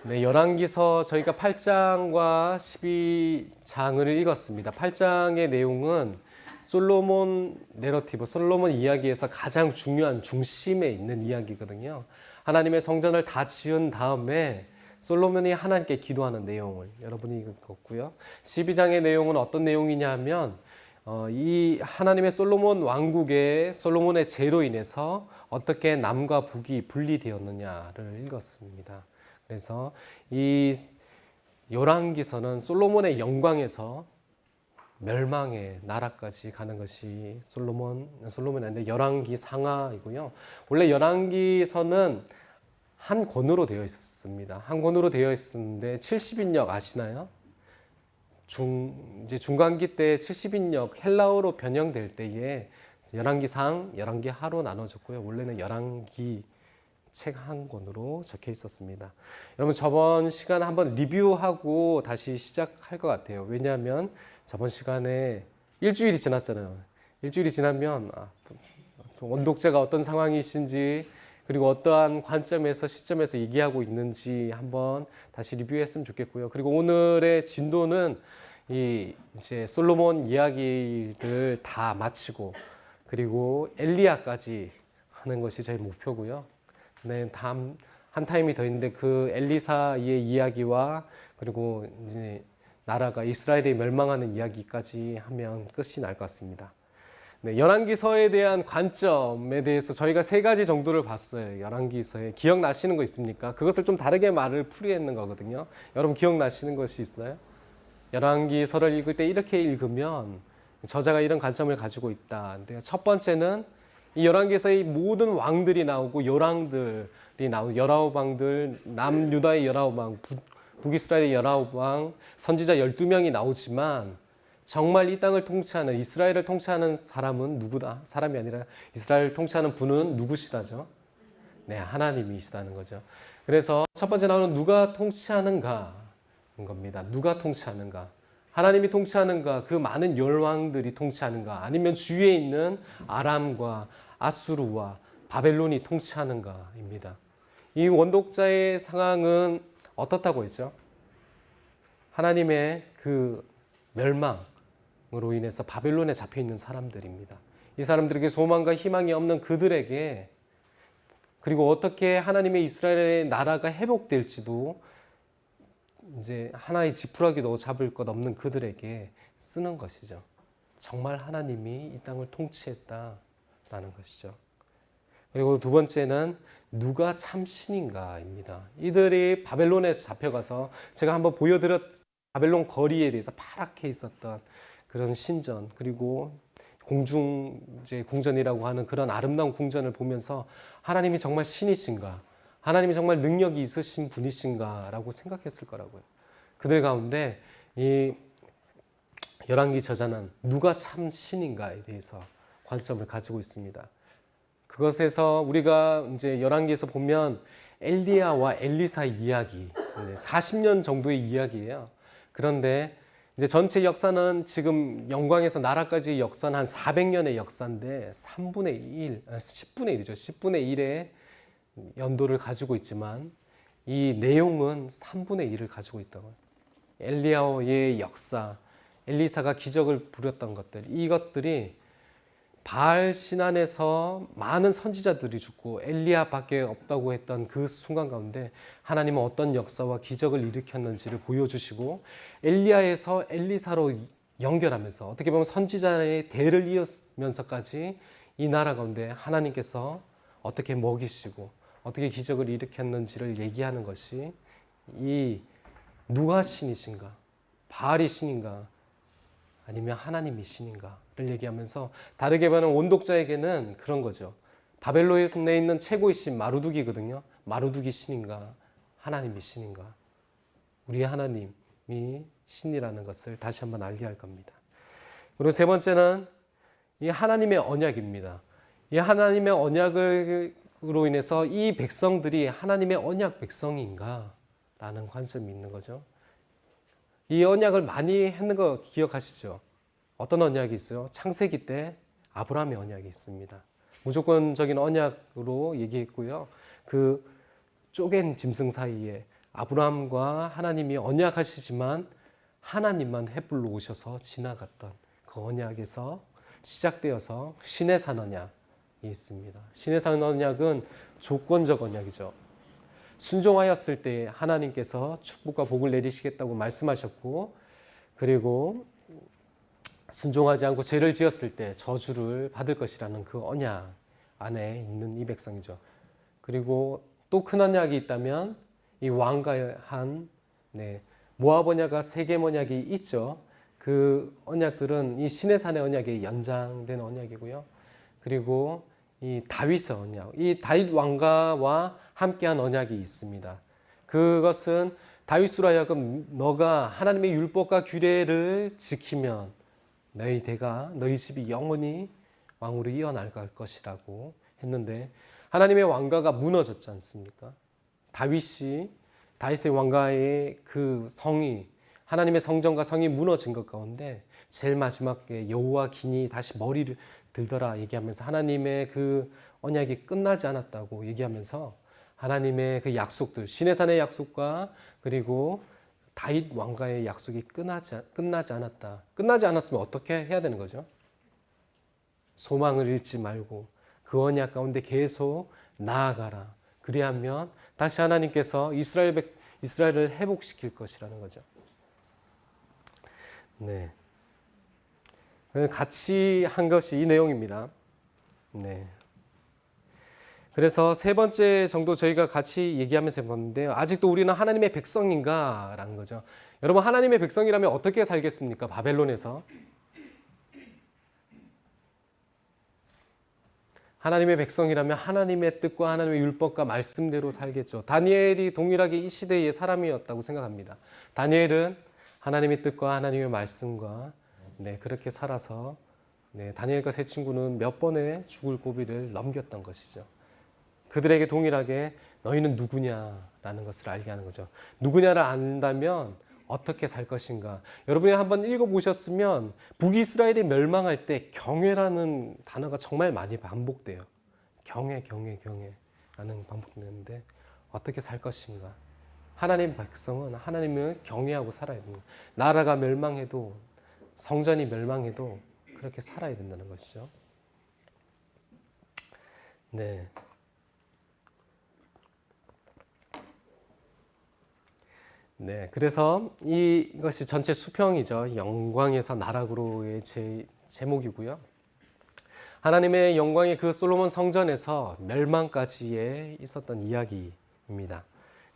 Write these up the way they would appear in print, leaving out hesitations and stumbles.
네, 열왕기서 저희가 8장과 12장을 읽었습니다. 8장의 내용은 솔로몬 내러티브, 솔로몬 이야기에서 가장 중요한 중심에 있는 이야기거든요. 하나님의 성전을 다 지은 다음에 솔로몬이 하나님께 기도하는 내용을 여러분이 읽었고요. 12장의 내용은 어떤 내용이냐 하면 이 하나님의 솔로몬 왕국의 솔로몬의 죄로 인해서 어떻게 남과 북이 분리되었느냐를 읽었습니다. 그래서 이 열왕기서는 솔로몬의 영광에서 멸망의 나라까지 가는 것이 솔로몬이 아닌데 열왕기 상하이고요. 원래 열왕기서는 한 권으로 되어 있었습니다. 한 권으로 되어 있었는데 70인역 아시나요? 이제 중간기 때 70인역 헬라어로 변형될 때에 열왕기 상, 열왕기 하로 나눠졌고요. 원래는 열왕기 책 한 권으로 적혀 있었습니다. 여러분 저번 시간에 한번 리뷰하고 다시 시작할 것 같아요. 왜냐하면 저번 시간에 일주일이 지났잖아요. 일주일이 지나면 원독자가 어떤 상황이신지 그리고 어떠한 관점에서 시점에서 얘기하고 있는지 한번 다시 리뷰했으면 좋겠고요. 그리고 오늘의 진도는 이제 솔로몬 이야기를 다 마치고 그리고 엘리야까지 하는 것이 저희 목표고요. 네, 다음 한 타임이 더 있는데 그 엘리사의 이야기와 그리고 이제 나라가 이스라엘이 멸망하는 이야기까지 하면 끝이 날 것 같습니다. 네, 열왕기서에 대한 관점에 대해서 저희가 세 가지 정도를 봤어요. 열왕기서에 기억나시는 거 있습니까? 그것을 좀 다르게 말을 풀이했는 거거든요. 여러분 기억나시는 것이 있어요? 열왕기서를 읽을 때 이렇게 읽으면 저자가 이런 관점을 가지고 있다. 첫 번째는 이 열왕기서의 모든 왕들이 나오고 열왕들이 나오고 19왕들, 남유다의 19왕, 북이스라엘의 19왕, 선지자 12명이 나오지만 정말 이 땅을 통치하는 이스라엘을 통치하는 사람은 누구다? 사람이 아니라 이스라엘을 통치하는 분은 누구시다죠? 네, 하나님이시다는 거죠. 그래서 첫 번째 나오는 누가 통치하는가인 겁니다. 누가 통치하는가? 하나님이 통치하는가? 그 많은 열왕들이 통치하는가? 아니면 주위에 있는 아람과 아수르와 바벨론이 통치하는가입니다. 이 원독자의 상황은 어떻다고 했죠? 하나님의 그 멸망으로 인해서 바벨론에 잡혀 있는 사람들입니다. 이 사람들에게 소망과 희망이 없는 그들에게 그리고 어떻게 하나님의 이스라엘의 나라가 회복될지도 이제 하나의 지푸라기도 잡을 것 없는 그들에게 쓰는 것이죠. 정말 하나님이 이 땅을 통치했다라는 것이죠. 그리고 두 번째는 누가 참 신인가입니다. 이들이 바벨론에서 잡혀가서 제가 한번 보여드렸 바벨론 거리에 대해서 파랗게 있었던 그런 신전 그리고 궁전이라고 하는 그런 아름다운 궁전을 보면서 하나님이 정말 신이신가? 하나님이 정말 능력이 있으신 분이신가라고 생각했을 거라고요. 그들 가운데 이 열왕기 저자는 누가 참 신인가에 대해서 관점을 가지고 있습니다. 그것에서 우리가 이제 열왕기에서 보면 엘리야와 엘리사 이야기, 40년 정도의 이야기예요. 그런데 이제 전체 역사는 지금 영광에서 나라까지 역사는 한 400년의 역사인데 3분의 1, 10분의 1이죠. 10분의 1의 연도를 가지고 있지만 이 내용은 3분의 1을 가지고 있다고요. 엘리야의 역사, 엘리사가 기적을 부렸던 것들, 이것들이 바알 신안에서 많은 선지자들이 죽고 엘리야밖에 없다고 했던 그 순간 가운데 하나님은 어떤 역사와 기적을 일으켰는지를 보여주시고 엘리야에서 엘리사로 연결하면서 어떻게 보면 선지자의 대를 이으면서까지 이 나라 가운데 하나님께서 어떻게 먹이시고 어떻게 기적을 일으켰는지를 얘기하는 것이 이 누가 신이신가? 바알이 신인가? 아니면 하나님이 신인가를 얘기하면서 다르게 보는 원독자에게는 그런 거죠. 바벨론에 있는 최고의 신 마루두기거든요. 마루두기 신인가? 하나님이 신인가? 우리 하나님이 신이라는 것을 다시 한번 알게 할 겁니다. 그리고 세 번째는 이 하나님의 언약입니다. 이 하나님의 언약으로 인해서 이 백성들이 하나님의 언약 백성인가? 라는 관점이 있는 거죠. 이 언약을 많이 했는 거 기억하시죠? 어떤 언약이 있어요? 창세기 때 아브라함의 언약이 있습니다. 무조건적인 언약으로 얘기했고요. 그 쪼갠 짐승 사이에 아브라함과 하나님이 언약하시지만 하나님만 횃불로 오셔서 지나갔던 그 언약에서 시작되어서 시내산 언약이 있습니다. 시내산 언약은 조건적 언약이죠. 순종하였을 때 하나님께서 축복과 복을 내리시겠다고 말씀하셨고, 그리고 순종하지 않고 죄를 지었을 때 저주를 받을 것이라는 그 언약 안에 있는 이 백성이죠. 그리고 또 큰 언약이 있다면 이 왕과 한 모압 언약과 세겜 언약이 있죠. 그 언약들은 이 시내산의 언약에 연장된 언약이고요. 그리고 이 다윗의 언약, 이 다윗 왕가와 함께한 언약이 있습니다. 그것은 다윗으로 하여금 너가 하나님의 율법과 규례를 지키면 너희 대가 너희 집이 영원히 왕으로 이어나갈 것이라고 했는데, 하나님의 왕가가 무너졌지 않습니까? 다윗의 왕가의 그 성이, 하나님의 성전과 성이 무너진 것 가운데 제일 마지막에 여호와 기니 다시 머리를 들더라 얘기하면서 하나님의 그 언약이 끝나지 않았다고 얘기하면서 하나님의 그 약속들, 시내산의 약속과 그리고 다윗 왕가의 약속이 끝나지 않았다. 끝나지 않았으면 어떻게 해야 되는 거죠? 소망을 잃지 말고 그 언약 가운데 계속 나아가라. 그리하면 다시 하나님께서 이스라엘을 회복시킬 것이라는 거죠. 네. 같이 한 것이 이 내용입니다. 네. 그래서 세 번째 정도 저희가 같이 얘기하면서 해봤는데요. 아직도 우리는 하나님의 백성인가? 라는 거죠. 여러분, 하나님의 백성이라면 어떻게 살겠습니까? 바벨론에서. 하나님의 백성이라면 하나님의 뜻과 하나님의 율법과 말씀대로 살겠죠. 다니엘이 동일하게 이 시대의 사람이었다고 생각합니다. 다니엘은 하나님의 뜻과 하나님의 말씀과 그렇게 살아서 다니엘과 세 친구는 몇 번의 죽을 고비를 넘겼던 것이죠. 그들에게 동일하게 너희는 누구냐라는 것을 알게 하는 거죠. 누구냐를 안다면 어떻게 살 것인가. 여러분이 한번 읽어보셨으면 북이스라엘이 멸망할 때 경외라는 단어가 정말 많이 반복돼요. 경외라는 반복되는데 어떻게 살 것인가. 하나님의 백성은 하나님을 경외하고 살아야 됩니다. 나라가 멸망해도, 성전이 멸망해도 그렇게 살아야 된다는 것이죠. 네. 네, 그래서 이것이 전체 수평이죠. 영광에서 나락으로의 제목이고요. 하나님의 영광의 그 솔로몬 성전에서 멸망까지에 있었던 이야기입니다.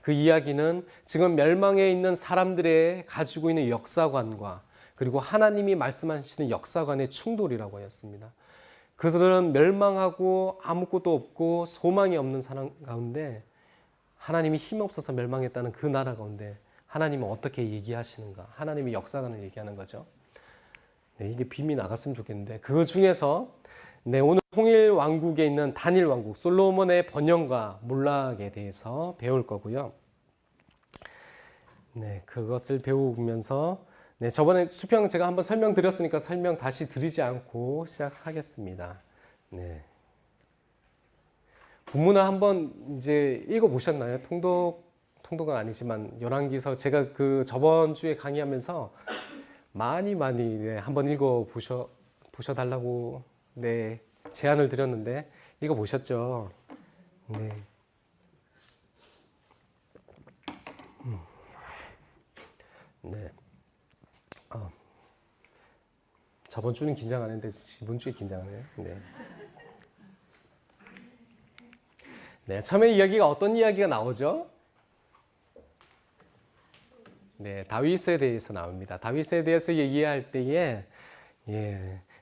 그 이야기는 지금 멸망에 있는 사람들의 가지고 있는 역사관과 그리고 하나님이 말씀하시는 역사관의 충돌이라고 하였습니다. 그들은 멸망하고 아무것도 없고 소망이 없는 사람 가운데 하나님이 힘없어서 멸망했다는 그 나라 가운데 하나님은 어떻게 얘기하시는가? 하나님의 역사관을 얘기하는 거죠. 네, 이게 빔이 나갔으면 좋겠는데 그 중에서 오늘 통일 왕국에 있는 단일 왕국 솔로몬의 번영과 몰락에 대해서 배울 거고요. 네, 그것을 배우면서 저번에 수평 제가 한번 설명드렸으니까 설명 다시 드리지 않고 시작하겠습니다. 네. 본문을 한번 이제 읽어보셨나요? 통독은 아니지만 열왕기서 제가 그 저번 주에 강의하면서 많이 한번 읽어보셔달라고 제안을 드렸는데 읽어보셨죠? 네. 네. 저번 주는 긴장 안 했는데 이번 주에 긴장하네요. 네. 처음에 이야기가 어떤 이야기가 나오죠? 네, 다윗에 대해서 나옵니다. 다윗에 대해서 얘기할 때에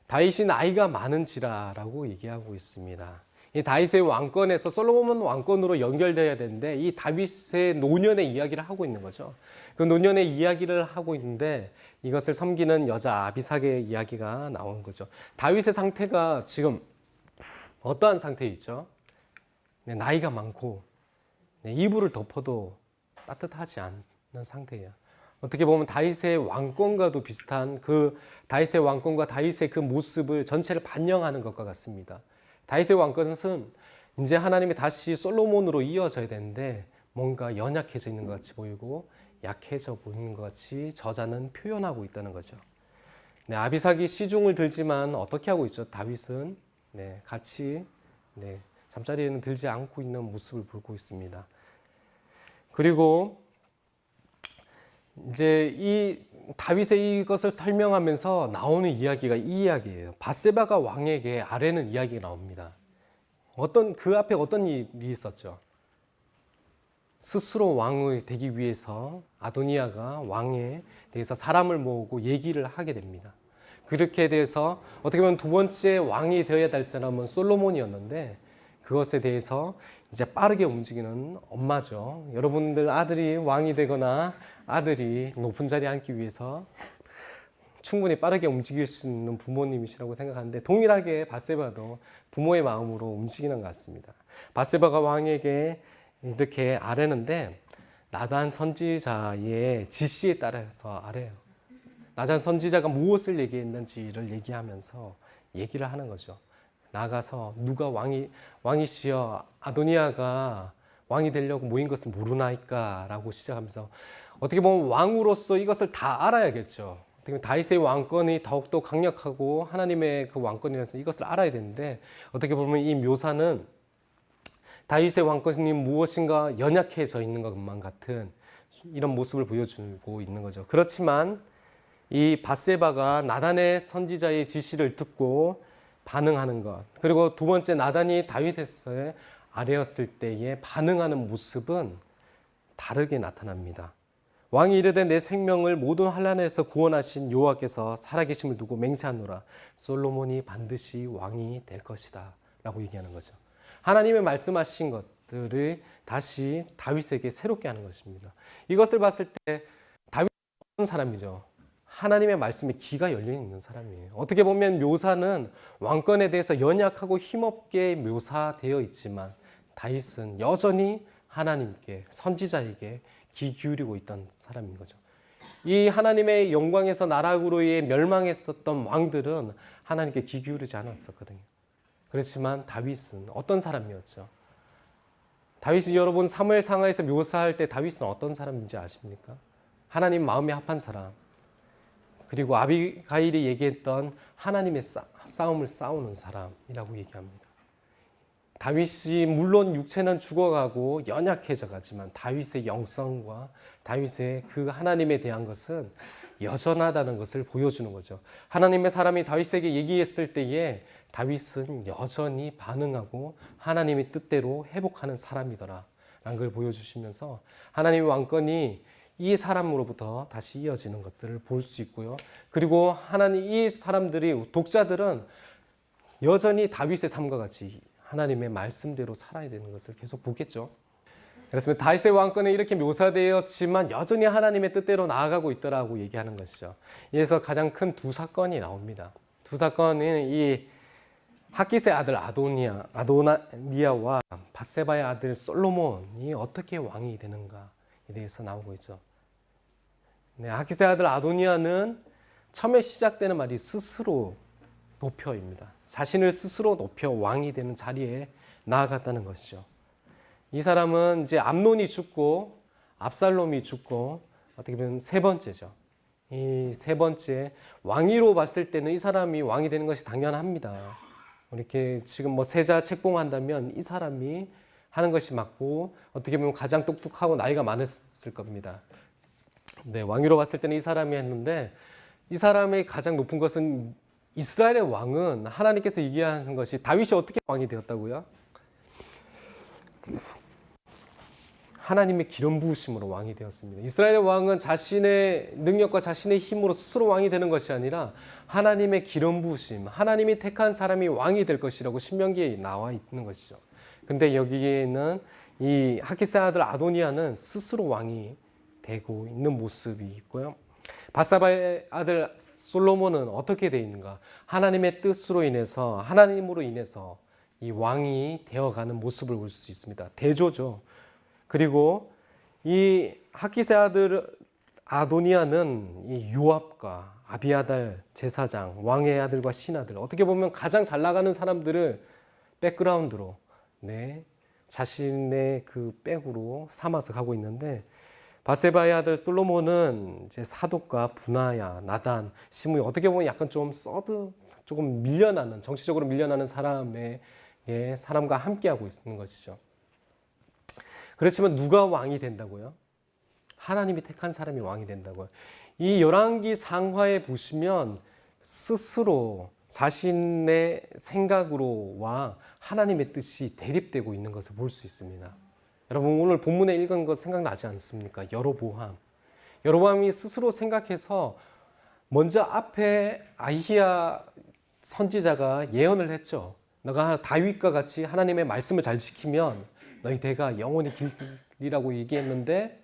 다윗이 나이가 많은지라라고 얘기하고 있습니다. 이 다윗의 왕권에서 솔로몬 왕권으로 연결되어야 되는데 이 다윗의 노년의 이야기를 하고 있는 거죠. 그 노년의 이야기를 하고 있는데 이것을 섬기는 여자 아비삭의 이야기가 나온 거죠. 다윗의 상태가 지금 어떠한 상태에 있죠? 나이가 많고 이불을 덮어도 따뜻하지 않는 상태예요. 어떻게 보면 다윗의 왕권과도 비슷한 그 다윗의 왕권과 다윗의 그 모습을 전체를 반영하는 것과 같습니다. 다윗의 왕권은 이제 하나님이 다시 솔로몬으로 이어져야 되는데 뭔가 연약해져 있는 것 같이 보이고 약해져 보이는 것 같이 저자는 표현하고 있다는 거죠. 네, 아비삭이 시중을 들지만 어떻게 하고 있죠? 다윗은 같이 잠자리에는 들지 않고 있는 모습을 보고 있습니다. 그리고 이제 이 다윗의 이것을 설명하면서 나오는 이야기가 이 이야기예요. 밧세바가 왕에게 아뢰는 이야기가 나옵니다. 그 앞에 어떤 일이 있었죠? 스스로 왕이 되기 위해서 아도니아가 왕에 대해서 사람을 모으고 얘기를 하게 됩니다. 그렇게 돼서 어떻게 보면 두 번째 왕이 되어야 될 사람은 솔로몬이었는데 그것에 대해서 이제 빠르게 움직이는 엄마죠. 여러분들 아들이 왕이 되거나 아들이 높은 자리에 앉기 위해서 충분히 빠르게 움직일 수 있는 부모님이시라고 생각하는데 동일하게 밧세바도 부모의 마음으로 움직이는 것 같습니다. 밧세바가 왕에게 이렇게 아뢰는데 나단 선지자의 지시에 따라서 아뢰요. 나단 선지자가 무엇을 얘기했는지를 얘기하면서 얘기를 하는 거죠. 나가서 누가 왕이시여 아도니아가 왕이 되려고 모인 것을 모르나이까 라고 시작하면서 어떻게 보면 왕으로서 이것을 다 알아야겠죠. 어떻게 보면 다윗의 왕권이 더욱더 강력하고 하나님의 그 왕권이라서 이것을 알아야 되는데 어떻게 보면 이 묘사는 다윗의 왕권이 무엇인가 연약해져 있는 것만 같은 이런 모습을 보여주고 있는 거죠. 그렇지만 이 밧세바가 나단의 선지자의 지시를 듣고 반응하는 것, 그리고 두 번째 나단이 다윗에게 아뢰었을 때에 반응하는 모습은 다르게 나타납니다. 왕이 이르되 내 생명을 모든 환난에서 구원하신 여호와께서 살아계심을 두고 맹세하노라 솔로몬이 반드시 왕이 될 것이다 라고 얘기하는 거죠. 하나님의 말씀하신 것들을 다시 다윗에게 새롭게 하는 것입니다. 이것을 봤을 때 다윗은 어떤 사람이죠? 하나님의 말씀에 귀가 열려 있는 사람이에요. 어떻게 보면 묘사는 왕권에 대해서 연약하고 힘없게 묘사되어 있지만 다윗은 여전히 하나님께 선지자에게 귀 기울이고 있던 사람인 거죠. 이 하나님의 영광에서 나락으로의 멸망했었던 왕들은 하나님께 귀 기울이지 않았었거든요. 그렇지만 다윗은 어떤 사람이었죠? 다윗이 여러분 사무엘상하에서 묘사할 때 다윗은 어떤 사람인지 아십니까? 하나님 마음에 합한 사람. 그리고 아비가일이 얘기했던 하나님의 싸움을 싸우는 사람이라고 얘기합니다. 다윗이 물론 육체는 죽어가고 연약해져 가지만 다윗의 영성과 다윗의 그 하나님에 대한 것은 여전하다는 것을 보여주는 거죠. 하나님의 사람이 다윗에게 얘기했을 때에 다윗은 여전히 반응하고 하나님의 뜻대로 회복하는 사람이더라 라는 걸 보여주시면서 하나님의 왕권이 이 사람으로부터 다시 이어지는 것들을 볼 수 있고요. 그리고 하나님 이 사람들이 독자들은 여전히 다윗의 삶과 같이 하나님의 말씀대로 살아야 되는 것을 계속 보겠죠. 그렇습니다. 다윗의 왕권은 이렇게 묘사되었지만 여전히 하나님의 뜻대로 나아가고 있더라고 얘기하는 것이죠. 이에서 가장 큰 두 사건이 나옵니다. 두 사건은 이 핫깃의 아들 아도니아와 밧세바의 아들 솔로몬이 어떻게 왕이 되는가에 대해서 나오고 있죠. 핫깃의 아들 아도니아는 처음에 시작되는 말이 스스로 높여입니다. 자신을 스스로 높여 왕이 되는 자리에 나아갔다는 것이죠. 이 사람은 이제 암논이 죽고 압살롬이 죽고 어떻게 보면 세 번째죠. 이 세 번째 왕위로 봤을 때는 이 사람이 왕이 되는 것이 당연합니다. 이렇게 지금 뭐 세자 책봉한다면 이 사람이 하는 것이 맞고 어떻게 보면 가장 똑똑하고 나이가 많았을 겁니다. 네, 왕위로 봤을 때는 이 사람이 했는데 이 사람의 가장 높은 것은 이스라엘의 왕은 하나님께서 얘기하신 것이 다윗이 어떻게 왕이 되었다고요? 하나님의 기름 부으심으로 왕이 되었습니다. 이스라엘의 왕은 자신의 능력과 자신의 힘으로 스스로 왕이 되는 것이 아니라 하나님의 기름 부으심, 하나님이 택한 사람이 왕이 될 것이라고 신명기에 나와 있는 것이죠. 근데 여기에는 이 핫깃의 아들 아도니아는 스스로 왕이 되고 있는 모습이 있고요. 밧세바의 아들 솔로몬은 어떻게 되어 있는가? 하나님의 뜻으로 인해서 하나님으로 인해서 이 왕이 되어가는 모습을 볼 수 있습니다. 대조죠. 그리고 이 핫깃의 아들 아도니아는 이 요압과 아비아달 제사장, 왕의 아들과 신하들 어떻게 보면 가장 잘 나가는 사람들을 백그라운드로 자신의 그 백으로 삼아서 가고 있는데, 바세바의 아들 솔로몬은 이제 사독과 분하야, 나단, 시므이, 어떻게 보면 약간 좀 조금 밀려나는, 정치적으로 밀려나는 사람과 함께하고 있는 것이죠. 그렇지만 누가 왕이 된다고요? 하나님이 택한 사람이 왕이 된다고요. 이 열왕기 상하에 보시면 스스로 자신의 생각으로와 하나님의 뜻이 대립되고 있는 것을 볼 수 있습니다. 여러분, 오늘 본문에 읽은 것 생각나지 않습니까? 여로보암이 스스로 생각해서 먼저 앞에 아히야 선지자가 예언을 했죠. 너가 다윗과 같이 하나님의 말씀을 잘 지키면 너희 대가 영원히 길리라고 얘기했는데,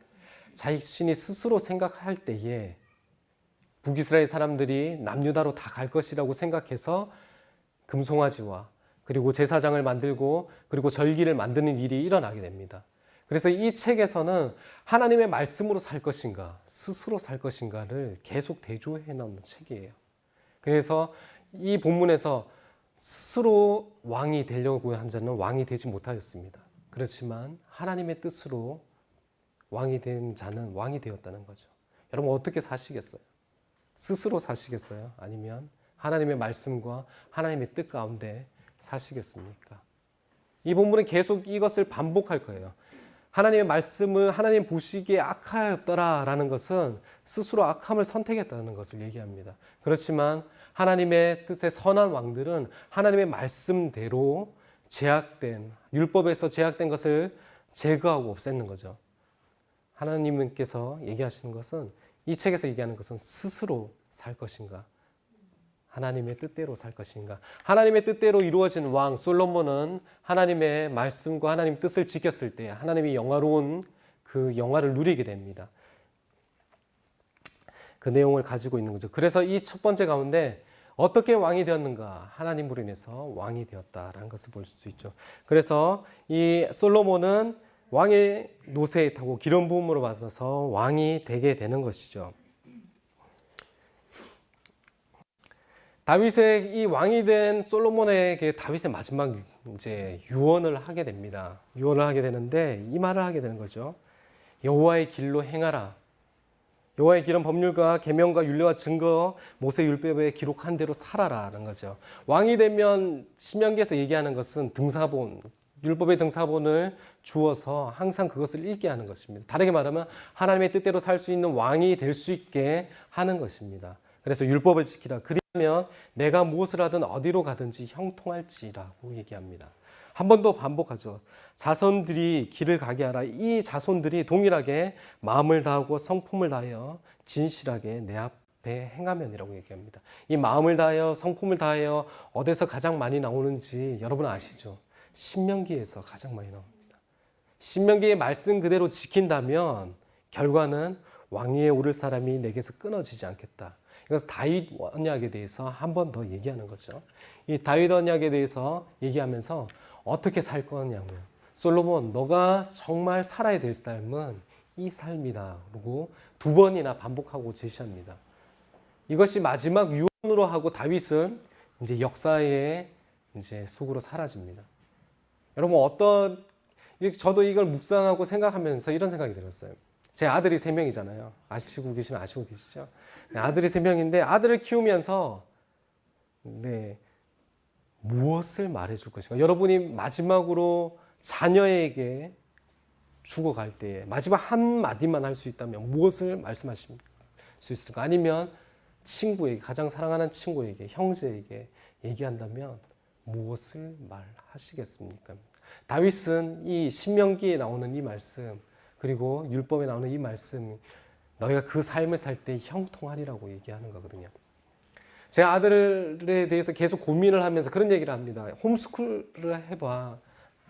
자신이 스스로 생각할 때에 북이스라엘 사람들이 남유다로 다 갈 것이라고 생각해서 금송아지와 그리고 제사장을 만들고 그리고 절기를 만드는 일이 일어나게 됩니다. 그래서 이 책에서는 하나님의 말씀으로 살 것인가, 스스로 살 것인가를 계속 대조해 놓은 책이에요. 그래서 이 본문에서 스스로 왕이 되려고 한 자는 왕이 되지 못하였습니다. 그렇지만 하나님의 뜻으로 왕이 된 자는 왕이 되었다는 거죠. 여러분, 어떻게 사시겠어요? 스스로 사시겠어요? 아니면 하나님의 말씀과 하나님의 뜻 가운데 사시겠습니까? 이 본문은 계속 이것을 반복할 거예요. 하나님의 말씀은 하나님 보시기에 악하였더라라는 것은 스스로 악함을 선택했다는 것을 얘기합니다. 그렇지만 하나님의 뜻의 선한 왕들은 하나님의 말씀대로 율법에서 제약된 것을 제거하고 없애는 거죠. 하나님께서 얘기하시는 것은, 이 책에서 얘기하는 것은 스스로 살 것인가, 하나님의 뜻대로 살 것인가. 하나님의 뜻대로 이루어진 왕 솔로몬은 하나님의 말씀과 하나님의 뜻을 지켰을 때 하나님이 영화로운 그 영화를 누리게 됩니다. 그 내용을 가지고 있는 거죠. 그래서 이 첫 번째 가운데 어떻게 왕이 되었는가? 하나님으로 인해서 왕이 되었다라는 것을 볼 수 있죠. 그래서 이 솔로몬은 왕의 노새에 타고 기름 부음으로 받아서 왕이 되게 되는 것이죠. 다윗의 이 왕이 된 솔로몬에게 다윗의 마지막 이제 유언을 하게 됩니다. 유언을 하게 되는데 이 말을 하게 되는 거죠. 여호와의 길로 행하라. 여호와의 길은 법률과 계명과 율례와 증거, 모세 율법에 기록한 대로 살아라는 거죠. 왕이 되면 신명기에서 얘기하는 것은 등사본, 율법의 등사본을 주어서 항상 그것을 읽게 하는 것입니다. 다르게 말하면 하나님의 뜻대로 살 수 있는 왕이 될 수 있게 하는 것입니다. 그래서 율법을 지키라. 그리하면 내가 무엇을 하든 어디로 가든지 형통할지라고 얘기합니다. 한 번 더 반복하죠. 자손들이 길을 가게 하라. 이 자손들이 동일하게 마음을 다하고 성품을 다하여 진실하게 내 앞에 행하면이라고 얘기합니다. 이 마음을 다하여 성품을 다하여 어디서 가장 많이 나오는지 여러분 아시죠? 신명기에서 가장 많이 나옵니다. 신명기의 말씀 그대로 지킨다면 결과는 왕위에 오를 사람이 내게서 끊어지지 않겠다. 이것은 다윗 언약에 대해서 한 번 더 얘기하는 거죠. 이 다윗 언약에 대해서 얘기하면서 어떻게 살 거냐면, 솔로몬 너가 정말 살아야 될 삶은 이 삶이다. 그리고 두 번이나 반복하고 제시합니다. 이것이 마지막 유언으로 하고 다윗은 이제 역사의 이제 속으로 사라집니다. 여러분 저도 이걸 묵상하고 생각하면서 이런 생각이 들었어요. 제 아들이 3명이잖아요. 아시고 계시죠? 아들이 3명인데 아들을 키우면서 무엇을 말해줄 것인가? 여러분이 마지막으로 자녀에게 죽어갈 때 마지막 한마디만 할 수 있다면 무엇을 말씀하실 수 있을까? 아니면 친구에게, 가장 사랑하는 친구에게, 형제에게 얘기한다면 무엇을 말하시겠습니까? 다윗은 이 신명기에 나오는 이 말씀, 그리고 율법에 나오는 이 말씀, 너희가 그 삶을 살 때 형통하리라고 얘기하는 거거든요. 제 아들에 대해서 계속 고민을 하면서 그런 얘기를 합니다. 홈스쿨을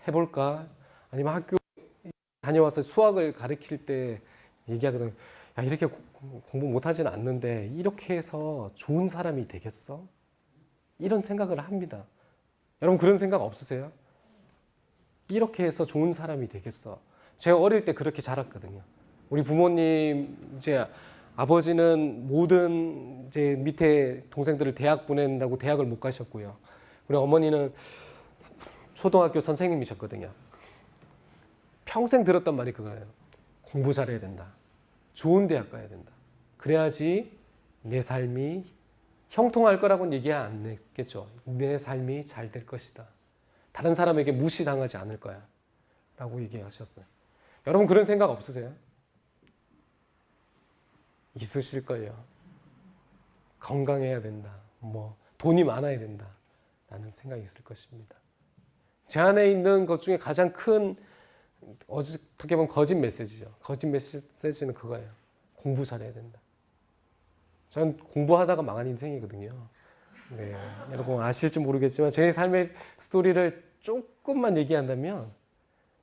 해볼까? 아니면 학교 다녀와서 수학을 가르칠 때 얘기하거든요. 야, 이렇게 공부 못하지는 않는데 이렇게 해서 좋은 사람이 되겠어? 이런 생각을 합니다. 여러분 그런 생각 없으세요? 이렇게 해서 좋은 사람이 되겠어? 제가 어릴 때 그렇게 자랐거든요. 우리 부모님 이제 아버지는 모든 제 밑에 동생들을 대학 보낸다고 대학을 못 가셨고요. 우리 어머니는 초등학교 선생님이셨거든요. 평생 들었던 말이 그거예요. 공부 잘해야 된다. 좋은 대학 가야 된다. 그래야지 내 삶이 형통할 거라고는 얘기 안 했겠죠. 내 삶이 잘 될 것이다. 다른 사람에게 무시당하지 않을 거야. 라고 얘기하셨어요. 여러분 그런 생각 없으세요? 있으실 거예요. 건강해야 된다. 돈이 많아야 된다. 라는 생각이 있을 것입니다. 제 안에 있는 것 중에 가장 큰 어떻게 보면 거짓 메시지죠. 거짓 메시지는 그거예요. 공부 잘해야 된다. 전 공부하다가 망한 인생이거든요. 네, 여러분 아실지 모르겠지만 제 삶의 스토리를 조금만 얘기한다면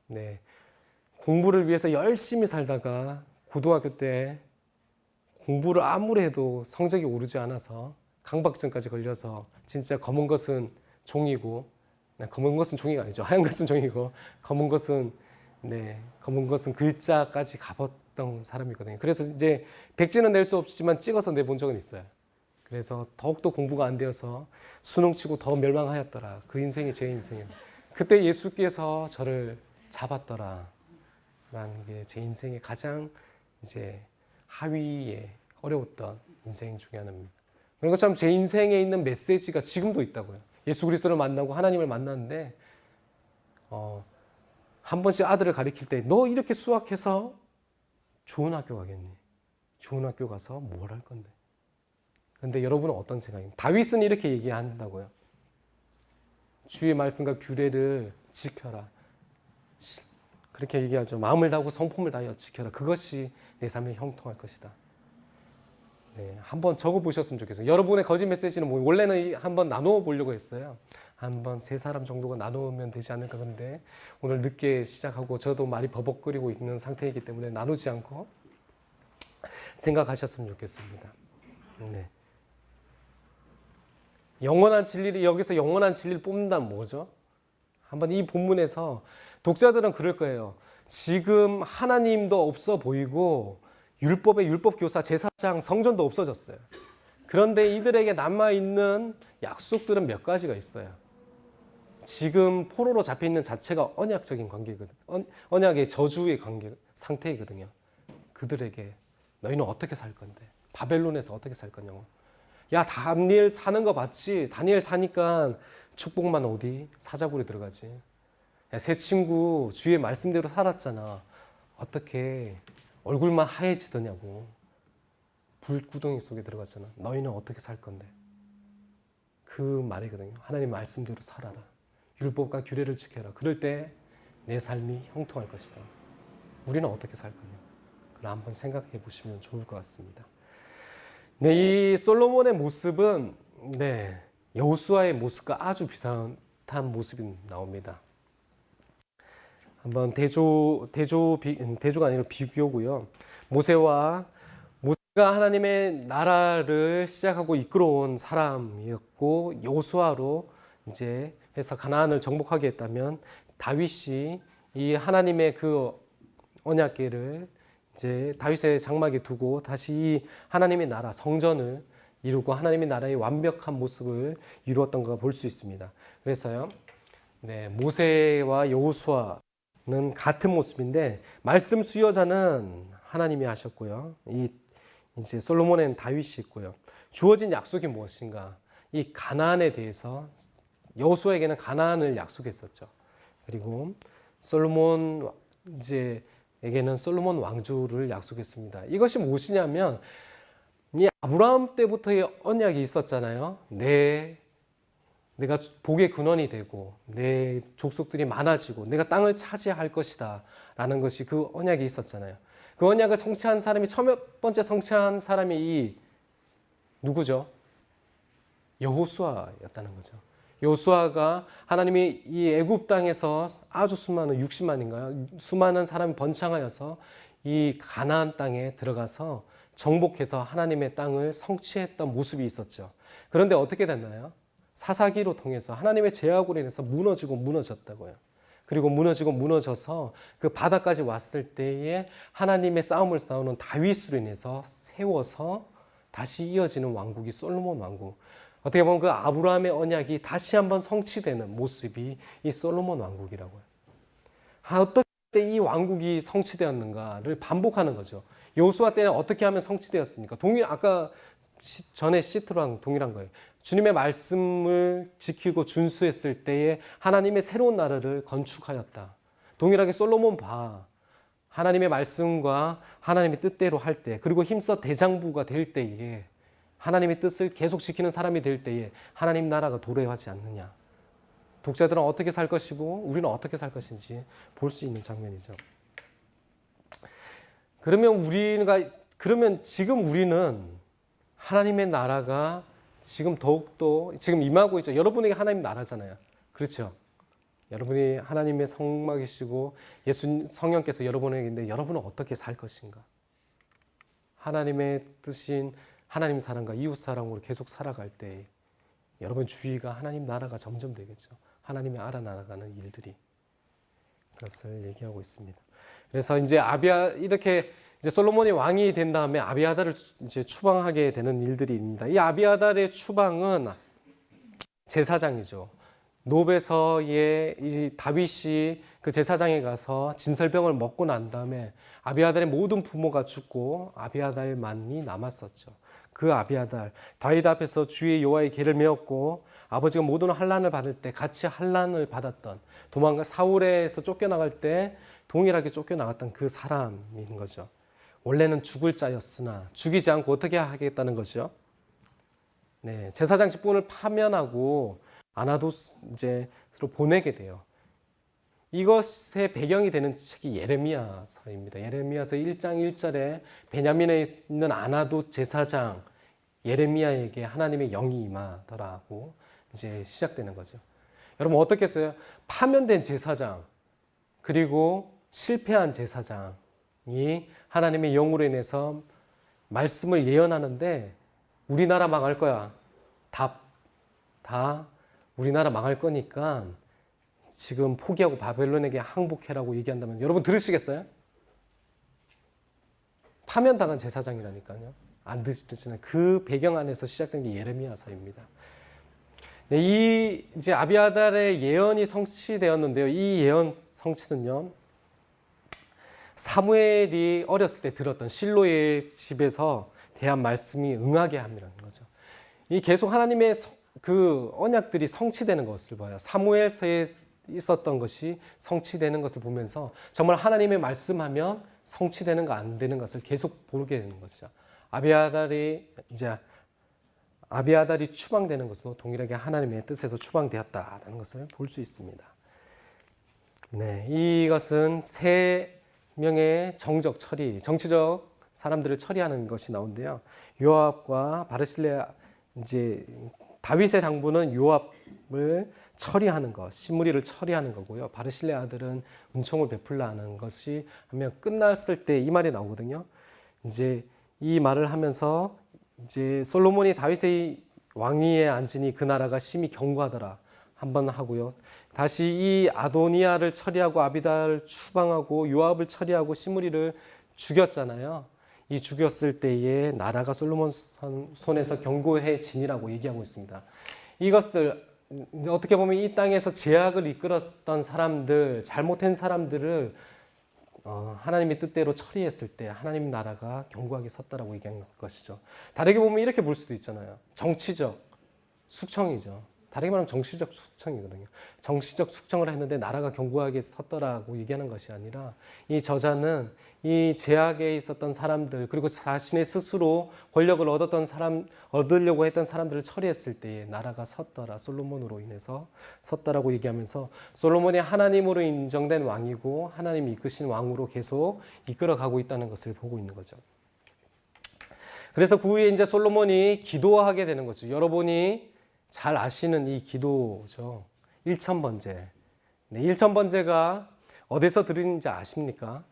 네, 공부를 위해서 열심히 살다가 고등학교 때 공부를 아무리 해도 성적이 오르지 않아서 강박증까지 걸려서 진짜 검은 것은 종이고 검은 것은 종이가 아니죠. 하얀 것은 종이고 검은 것은 글자까지 가봤던 사람이거든요. 그래서 이제 백지는 낼 수 없지만 찍어서 내본 적은 있어요. 그래서 더욱더 공부가 안 되어서 수능 치고 더 멸망하였더라. 그 인생이 제 인생이에요. 그때 예수께서 저를 잡았더라. 라는 게 제 인생의 가장 이제 하위에 어려웠던 인생 중에 하나입니다. 그런 것처럼 제 인생에 있는 메시지가 지금도 있다고요. 예수 그리스도를 만나고 하나님을 만났는데 한 번씩 아들을 가리킬 때 너 이렇게 수학해서 좋은 학교 가겠니? 좋은 학교 가서 뭘 할 건데? 그런데 여러분은 어떤 생각입니까? 다윗은 이렇게 얘기한다고요. 주의 말씀과 규례를 지켜라. 그렇게 얘기하죠. 마음을 다하고 성품을 다하여 지켜라. 그것이 내 삶에 형통할 것이다. 네, 한번 적어보셨으면 좋겠어요. 여러분의 거짓 메시지는 원래는 한번 나누어 보려고 했어요. 한번 3사람 정도가 나누면 되지 않을까. 그런데 오늘 늦게 시작하고 저도 말이 버벅거리고 있는 상태이기 때문에 나누지 않고 생각하셨으면 좋겠습니다. 네. 영원한 진리를 여기서 영원한 진리를 뽑는다면 뭐죠? 한번 이 본문에서 독자들은 그럴 거예요. 지금 하나님도 없어 보이고 율법의 율법교사, 제사장, 성전도 없어졌어요. 그런데 이들에게 남아있는 약속들은 몇 가지가 있어요. 지금 포로로 잡혀있는 자체가 언약적인 관계거든요. 언약의 저주의 관계, 상태이거든요. 그들에게 너희는 어떻게 살 건데? 바벨론에서 어떻게 살 거냐고. 야, 다니엘 사는 거 봤지? 다니엘 사니까 축복만 어디? 사자굴에 들어가지. 야, 새 친구 주의 말씀대로 살았잖아. 어떻게 얼굴만 하얘지더냐고. 불구덩이 속에 들어갔잖아. 너희는 어떻게 살 건데? 그 말이거든요. 하나님 말씀대로 살아라. 율법과 규례를 지켜라. 그럴 때 내 삶이 형통할 것이다. 우리는 어떻게 살 거냐? 그럼 한번 생각해 보시면 좋을 것 같습니다. 네, 이 솔로몬의 모습은 여호수아의 모습과 아주 비슷한 모습이 나옵니다. 한번 대조가 아니라 비교고요. 모세가 하나님의 나라를 시작하고 이끌어온 사람이었고 여호수아로 이제 해서 가나안을 정복하게 했다면 다윗이 이 하나님의 그 언약궤를 이제 다윗의 장막에 두고 다시 이 하나님의 나라 성전을 이루고 하나님의 나라의 완벽한 모습을 이루었던 걸 볼 수 있습니다. 그래서요, 모세와 여호수아는 같은 모습인데 말씀 수여자는 하나님이 하셨고요. 이제 솔로몬에는 다윗이 있고요. 주어진 약속이 무엇인가? 이 가나안에 대해서 여호수아에게는 가나안을 약속했었죠. 그리고 솔로몬 에게는 솔로몬 왕조를 약속했습니다. 이것이 무엇이냐면 이 아브라함 때부터의 언약이 있었잖아요. 내가 복의 근원이 되고 내 족속들이 많아지고 내가 땅을 차지할 것이다 라는 것이 그 언약이 있었잖아요. 그 언약을 성취한 사람이 첫 번째 성취한 사람이 누구죠? 여호수아였다는 거죠. 여호수아가 하나님이 이 애굽 땅에서 아주 수많은 60만인가요? 수많은 사람이 번창하여서 이 가나안 땅에 들어가서 정복해서 하나님의 땅을 성취했던 모습이 있었죠. 그런데 어떻게 됐나요? 사사기로 통해서 하나님의 제약으로 인해서 무너졌다고요. 그리고 무너져서 그 바다까지 왔을 때에 하나님의 싸움을 싸우는 다윗으로 인해서 세워서 다시 이어지는 왕국이 솔로몬 왕국. 어떻게 보면 그 아브라함의 언약이 다시 한번 성취되는 모습이 이 솔로몬 왕국이라고요. 어떻게 때 이 왕국이 성취되었는가를 반복하는 거죠. 여호수아 때는 어떻게 하면 성취되었습니까? 아까 전에 시트랑 동일한 거예요. 주님의 말씀을 지키고 준수했을 때에 하나님의 새로운 나라를 건축하였다. 동일하게 솔로몬 하나님의 말씀과 하나님의 뜻대로 할 때, 그리고 힘써 대장부가 될 때에, 하나님의 뜻을 계속 지키는 사람이 될 때에 하나님 나라가 도래하지 않느냐. 독자들은 어떻게 살 것이고 우리는 어떻게 살 것인지 볼 수 있는 장면이죠. 그러면 지금 우리는 하나님의 나라가 지금 더욱더 지금 임하고 있죠. 여러분에게 하나님 나라잖아요. 그렇죠? 여러분이 하나님의 성막이시고 예수 성령께서 여러분에게 있는데 여러분은 어떻게 살 것인가? 하나님의 뜻인 하나님 사랑과 이웃 사랑으로 계속 살아갈 때 여러분 주위가 하나님 나라가 점점 되겠죠. 하나님이 알아나가는 일들이 그것을 얘기하고 있습니다. 그래서 이제 이렇게 이제 솔로몬이 왕이 된 다음에 아비아달을 이제 추방하게 되는 일들입니다. 이 아비아달의 추방은 제사장이죠. 노베서의 이 다윗이 그 제사장에 가서 진설병을 먹고 난 다음에 아비아달의 모든 부모가 죽고 아비아달만이 남았었죠. 그 아비아달, 다윗 앞에서 주의 여호와의 계를 메었고 아버지가 모든 환난을 받을 때 같이 환난을 받았던, 사울에서 쫓겨나갈 때 동일하게 쫓겨나갔던 그 사람인 거죠. 원래는 죽을 자였으나 죽이지 않고 어떻게 하겠다는 거죠? 네, 제사장 직분을 파면하고 아나돗으로 보내게 돼요. 이것의 배경이 되는 책이 예레미야서입니다. 예레미야서 1장 1절에 베냐민에 있는 아나돗 제사장 예레미야에게 하나님의 영이 임하더라고 이제 시작되는 거죠. 여러분 어떻겠어요? 파면된 제사장 그리고 실패한 제사장이 하나님의 영으로 인해서 말씀을 예언하는데 우리나라 망할 거야. 다 우리나라 망할 거니까 지금 포기하고 바벨론에게 항복해라고 얘기한다면 여러분 들으시겠어요? 파면당한 제사장이라니까요. 안 듣지는 그 배경 안에서 시작된 게 예레미야서입니다. 네, 이제 아비아달의 예언이 성취되었는데요. 이 예언 성취는요. 사무엘이 어렸을 때 들었던 실로의 집에서 대한 말씀이 응하게 함이라는 거죠. 이 계속 하나님의 그 언약들이 성취되는 것을 봐요. 사무엘서에 있었던 것이 성취되는 것을 보면서 정말 하나님의 말씀하면 성취되는가 안 되는 것을 계속 보게 되는 것이죠. 아비아달이 추방되는 것도 동일하게 하나님의 뜻에서 추방되었다라는 것을 볼 수 있습니다. 네, 이것은 세 명의 정치적 사람들을 처리하는 것이 나오는데요. 요압과 바르실레아 이제 다윗의 당부는 요압을 처리하는 것, 시므리를 처리하는 거고요. 바르실레 아들은 은총을 베풀라 하는 것이 하면 끝났을 때 이 말이 나오거든요. 이제 이 말을 하면서 이제 솔로몬이 다윗의 왕위에 앉으니 그 나라가 심히 견고하더라 한번 하고요. 다시 이 아도니아를 처리하고 아비달을 추방하고 요압을 처리하고 시므리를 죽였잖아요. 이 죽였을 때에 나라가 솔로몬 손에서 견고해지니라고 얘기하고 있습니다. 이것들 어떻게 보면 이 땅에서 제약을 이끌었던 사람들, 잘못한 사람들을 하나님의 뜻대로 처리했을 때 하나님 나라가 견고하게 섰다라고 얘기한 것이죠. 다르게 보면 이렇게 볼 수도 있잖아요. 정치적 숙청이죠. 다르게 말하면 정치적 숙청이거든요. 정치적 숙청을 했는데 나라가 견고하게 섰더라고 얘기하는 것이 아니라 이 저자는 이 제약에 있었던 사람들 그리고 자신의 스스로 권력을 얻으려고 했던 사람들을 처리했을 때에 나라가 섰더라. 솔로몬으로 인해서 섰다라고 얘기하면서 솔로몬이 하나님으로 인정된 왕이고 하나님이 이끄신 왕으로 계속 이끌어가고 있다는 것을 보고 있는 거죠. 그래서 그 후에 이제 솔로몬이 기도하게 되는 거죠. 여러분이 잘 아시는 이 기도죠. 일천번제. 네, 일천번제가 어디서 들으는지 아십니까?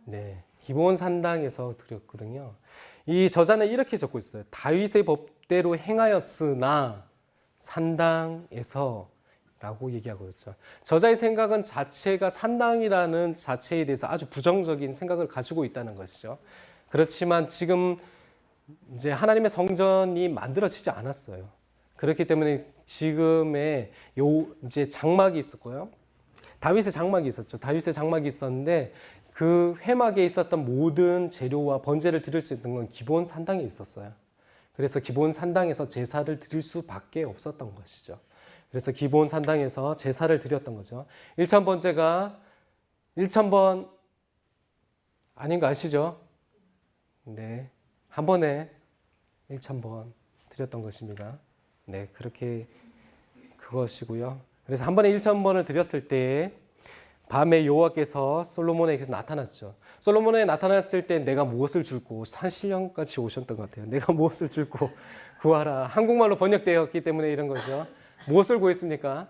네, 기브온 산당에서 드렸거든요. 이 저자는 이렇게 적고 있어요. 다윗의 법대로 행하였으나 산당에서 라고 얘기하고 있죠. 저자의 생각은 자체가 산당이라는 자체에 대해서 아주 부정적인 생각을 가지고 있다는 것이죠. 그렇지만 지금 이제 하나님의 성전이 만들어지지 않았어요. 그렇기 때문에 지금의 요 이제 장막이 있었고요. 다윗의 장막이 있었죠. 다윗의 장막이 있었는데 그 회막에 있었던 모든 재료와 번제를 드릴 수 있는 건 기본 산당에 있었어요. 그래서 기본 산당에서 제사를 드릴 수밖에 없었던 것이죠. 그래서 기본 산당에서 제사를 드렸던 거죠. 1천 번제가 1,000번 아닌 거 아시죠? 네, 한 번에 1,000번 드렸던 것입니다. 네, 그렇게 그것이고요. 그래서 한 번에 1,000번을 드렸을 때 밤에 여호와께서 솔로몬에게 나타났죠. 솔로몬에게 나타났을 때 내가 무엇을 줄고 산신령같이 오셨던 것 같아요. 내가 무엇을 줄고 구하라. 한국말로 번역되었기 때문에 이런 거죠. 무엇을 구했습니까?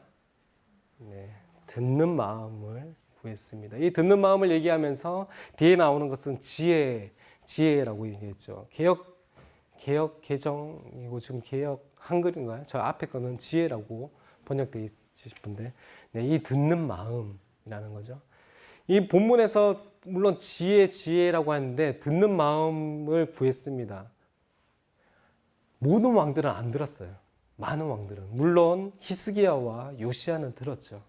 네, 듣는 마음을 구했습니다. 이 듣는 마음을 얘기하면서 뒤에 나오는 것은 지혜라고 얘기했죠. 개정이고 지금 개역 한글인가요? 저 앞에 거는 지혜라고 번역되어 있으신데, 네, 이 듣는 마음이라는 거죠. 이 본문에서 물론 지혜라고 하는데 듣는 마음을 구했습니다. 모든 왕들은 안 들었어요. 많은 왕들은. 물론 히스기야와 요시야는 들었죠.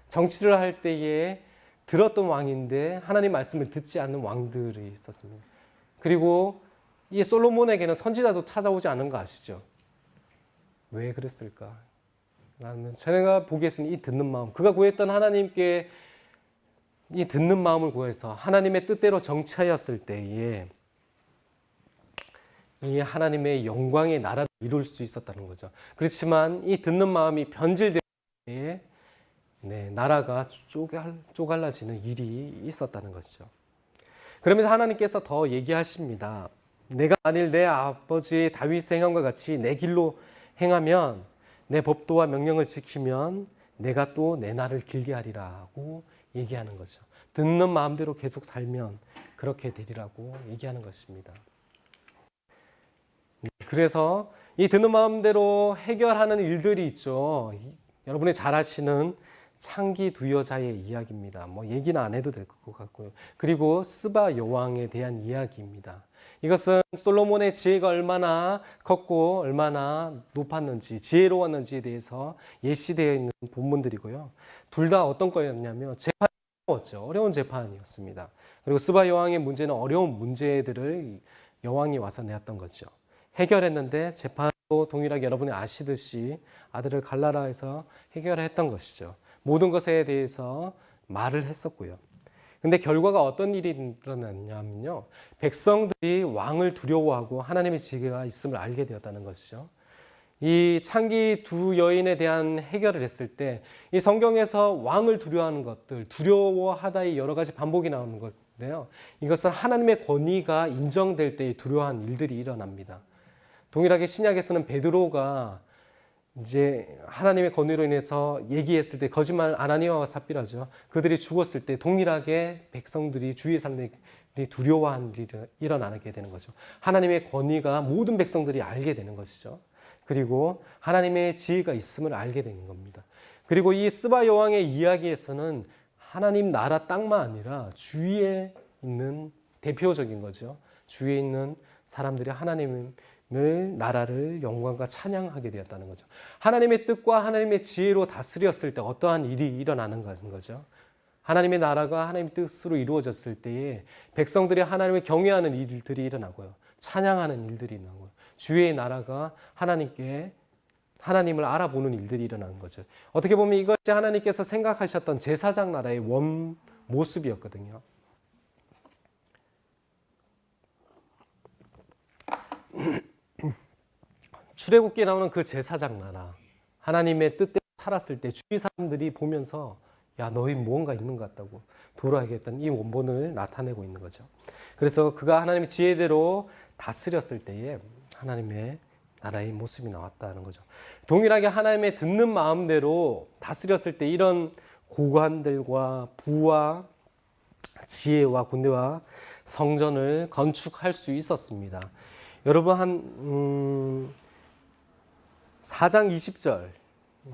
정치를 할 때에 들었던 왕인데 하나님 말씀을 듣지 않는 왕들이 있었습니다. 그리고 이 솔로몬에게는 선지자도 찾아오지 않은 거 아시죠? 왜 그랬을까? 라면 제가 보기에는 이 듣는 마음, 그가 구했던 하나님께 이 듣는 마음을 구해서 하나님의 뜻대로 정치하였을 때에 이 하나님의 영광의 나라를 이룰 수 있었다는 거죠. 그렇지만 이 듣는 마음이 변질될 때에 나라가 쪼갈라지는 일이 있었다는 것이죠. 그러면서 하나님께서 더 얘기하십니다. 내가 만일 내 아버지 다윗의 행함과 같이 내 길로 행하면 내 법도와 명령을 지키면 내가 또 내 날을 길게 하리라고 얘기하는 거죠. 듣는 마음대로 계속 살면 그렇게 되리라고 얘기하는 것입니다. 그래서 이 듣는 마음대로 해결하는 일들이 있죠. 여러분이 잘 아시는 창기 두 여자의 이야기입니다. 뭐 얘기는 안 해도 될 것 같고요. 그리고 스바 여왕에 대한 이야기입니다. 이것은 솔로몬의 지혜가 얼마나 컸고 얼마나 높았는지, 지혜로웠는지에 대해서 예시되어 있는 본문들이고요. 둘 다 어떤 거였냐면 재판이 어려웠죠. 어려운 재판이었습니다. 그리고 스바 여왕의 문제는 어려운 문제들을 여왕이 와서 내었던 거죠. 해결했는데 재판도 동일하게 여러분이 아시듯이 아들을 갈라라 해서 해결했던 것이죠. 모든 것에 대해서 말을 했었고요. 근데 결과가 어떤 일이 일어났냐면요. 백성들이 왕을 두려워하고 하나님의 지혜가 있음을 알게 되었다는 것이죠. 이 창기 두 여인에 대한 해결을 했을 때 이 성경에서 왕을 두려워하는 것들, 두려워하다의 여러 가지 반복이 나오는 건데요. 이것은 하나님의 권위가 인정될 때에 두려워한 일들이 일어납니다. 동일하게 신약에서는 베드로가 이제 하나님의 권위로 인해서 얘기했을 때 거짓말 아나니아와 삽비라죠. 그들이 죽었을 때 동일하게 백성들이 주위의 사람들이 두려워한 일이 일어나게 되는 거죠. 하나님의 권위가 모든 백성들이 알게 되는 것이죠. 그리고 하나님의 지혜가 있음을 알게 되는 겁니다. 그리고 이 스바 여왕의 이야기에서는 하나님 나라 땅만 아니라 주위에 있는 대표적인 거죠. 주위에 있는 사람들이 하나님을 나라를 영광과 찬양하게 되었다는 거죠. 하나님의 뜻과 하나님의 지혜로 다스렸을 때 어떠한 일이 일어나는 거죠. 하나님의 나라가 하나님의 뜻으로 이루어졌을 때에 백성들이 하나님을 경외하는 일들이 일어나고요. 찬양하는 일들이 일어나고요. 주의 나라가 하나님을 알아보는 일들이 일어나는 거죠. 어떻게 보면 이것이 하나님께서 생각하셨던 제사장 나라의 원 모습이었거든요. 출애굽기에 나오는 그 제사장 나라, 하나님의 뜻대로 살았을 때 주위 사람들이 보면서 야, 너희 뭔가 있는 것 같다고 돌아야겠다는 이 원본을 나타내고 있는 거죠. 그래서 그가 하나님의 지혜대로 다스렸을 때에 하나님의 나라의 모습이 나왔다는 거죠. 동일하게 하나님의 듣는 마음대로 다스렸을 때 이런 고관들과 부와 지혜와 군대와 성전을 건축할 수 있었습니다. 여러분 4장 20절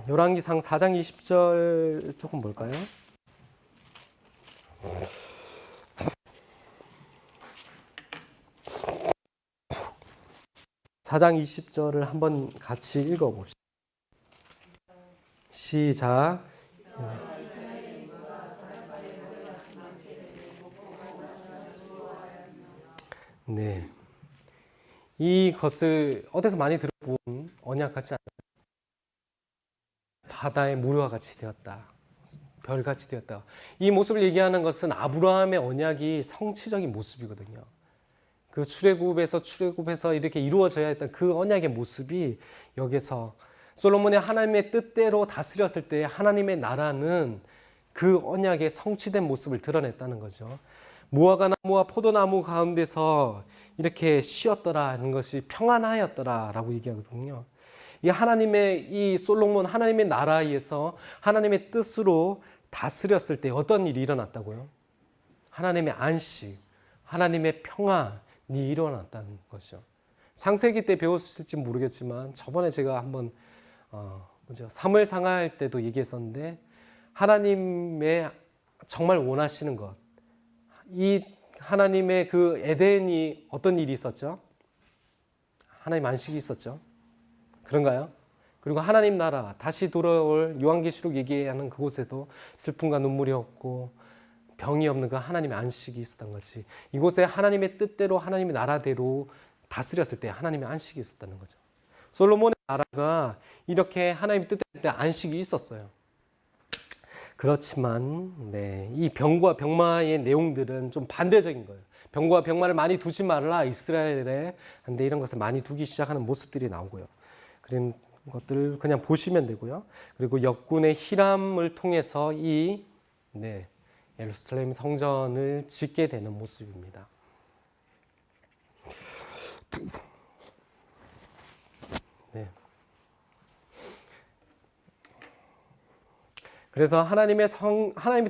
열왕기상 4장 20절 조금 볼까요? 4장 20절을 한번 같이 읽어봅시다. 시작. 네. 이것을 어디서 많이 들어본 언약 같지 않아요? 바다의 모래와 같이 되었다. 별같이 되었다. 이 모습을 얘기하는 것은 아브라함의 언약이 성취적인 모습이거든요. 그 출애굽에서 이렇게 이루어져야 했던 그 언약의 모습이 여기서 솔로몬이 하나님의 뜻대로 다스렸을 때 하나님의 나라는 그 언약의 성취된 모습을 드러냈다는 거죠. 무화과 나무와 포도나무 가운데서 이렇게 쉬었더라는 것이 평안하였더라라고 얘기하거든요. 이 하나님의 이 솔로몬 하나님의 나라에서 하나님의 뜻으로 다스렸을 때 어떤 일이 일어났다고요? 하나님의 안식, 하나님의 평안이 일어났다는 거죠. 창세기 때 배웠을지 모르겠지만 저번에 제가 한번 사무엘 상할 때도 얘기했었는데 하나님의 정말 원하시는 것, 이 하나님의 그 에덴이 어떤 일이 있었죠? 하나님 안식이 있었죠. 그런가요? 그리고 하나님 나라 다시 돌아올 요한계시록 얘기하는 그곳에도 슬픔과 눈물이 없고 병이 없는 그 하나님의 안식이 있었던 거지. 이곳에 하나님의 뜻대로 하나님의 나라대로 다스렸을 때 하나님의 안식이 있었다는 거죠. 솔로몬의 나라가 이렇게 하나님의 뜻대로 안식이 있었어요. 그렇지만 이 병과 병마의 내용들은 좀 반대적인 거예요. 병과 병마를 많이 두지 말라 이스라엘에. 근데 이런 것을 많이 두기 시작하는 모습들이 나오고요. 그런 것들을 그냥 보시면 되고요. 그리고 역군의 히람을 통해서 이 예루살렘 성전을 짓게 되는 모습입니다. 네. 그래서 하나님의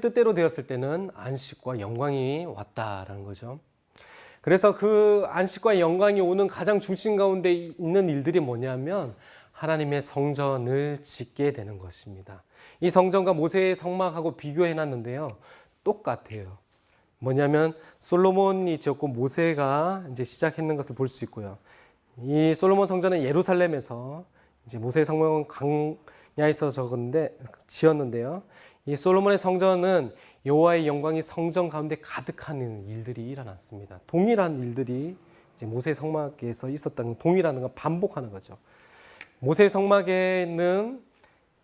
뜻대로 되었을 때는 안식과 영광이 왔다라는 거죠. 그래서 그 안식과 영광이 오는 가장 중심 가운데 있는 일들이 뭐냐면 하나님의 성전을 짓게 되는 것입니다. 이 성전과 모세의 성막하고 비교해 놨는데요. 똑같아요. 뭐냐면 솔로몬이 지었고 모세가 이제 시작했는 것을 볼 수 있고요. 이 솔로몬 성전은 예루살렘에서 이제 모세의 성막은 광야에서 지었는데요. 이 솔로몬의 성전은 여호와의 영광이 성전 가운데 가득하는 일들이 일어났습니다. 동일한 일들이 이제 모세 성막에서 있었던 동일한 걸 반복하는 거죠. 모세 성막에는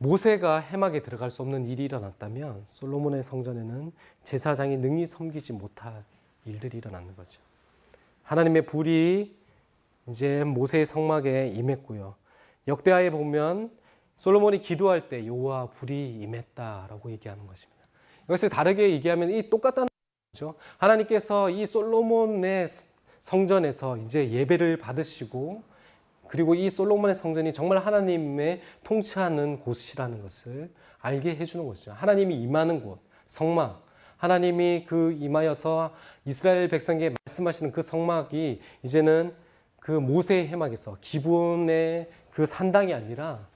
모세가 해막에 들어갈 수 없는 일이 일어났다면 솔로몬의 성전에는 제사장이 능히 섬기지 못할 일들이 일어나는 거죠. 하나님의 불이 이제 모세의 성막에 임했고요. 역대하에 보면 솔로몬이 기도할 때 여호와 불이 임했다라고 얘기하는 것입니다. 이것을 다르게 얘기하면 이 똑같다는 거죠. 하나님께서 이 솔로몬의 성전에서 이제 예배를 받으시고 그리고 이 솔로몬의 성전이 정말 하나님의 통치하는 곳이라는 것을 알게 해주는 것이죠. 하나님이 임하는 곳, 성막, 하나님이 그 임하여서 이스라엘 백성에게 말씀하시는 그 성막이 이제는 그 모세의 해막에서 기본의 그 산당이 아니라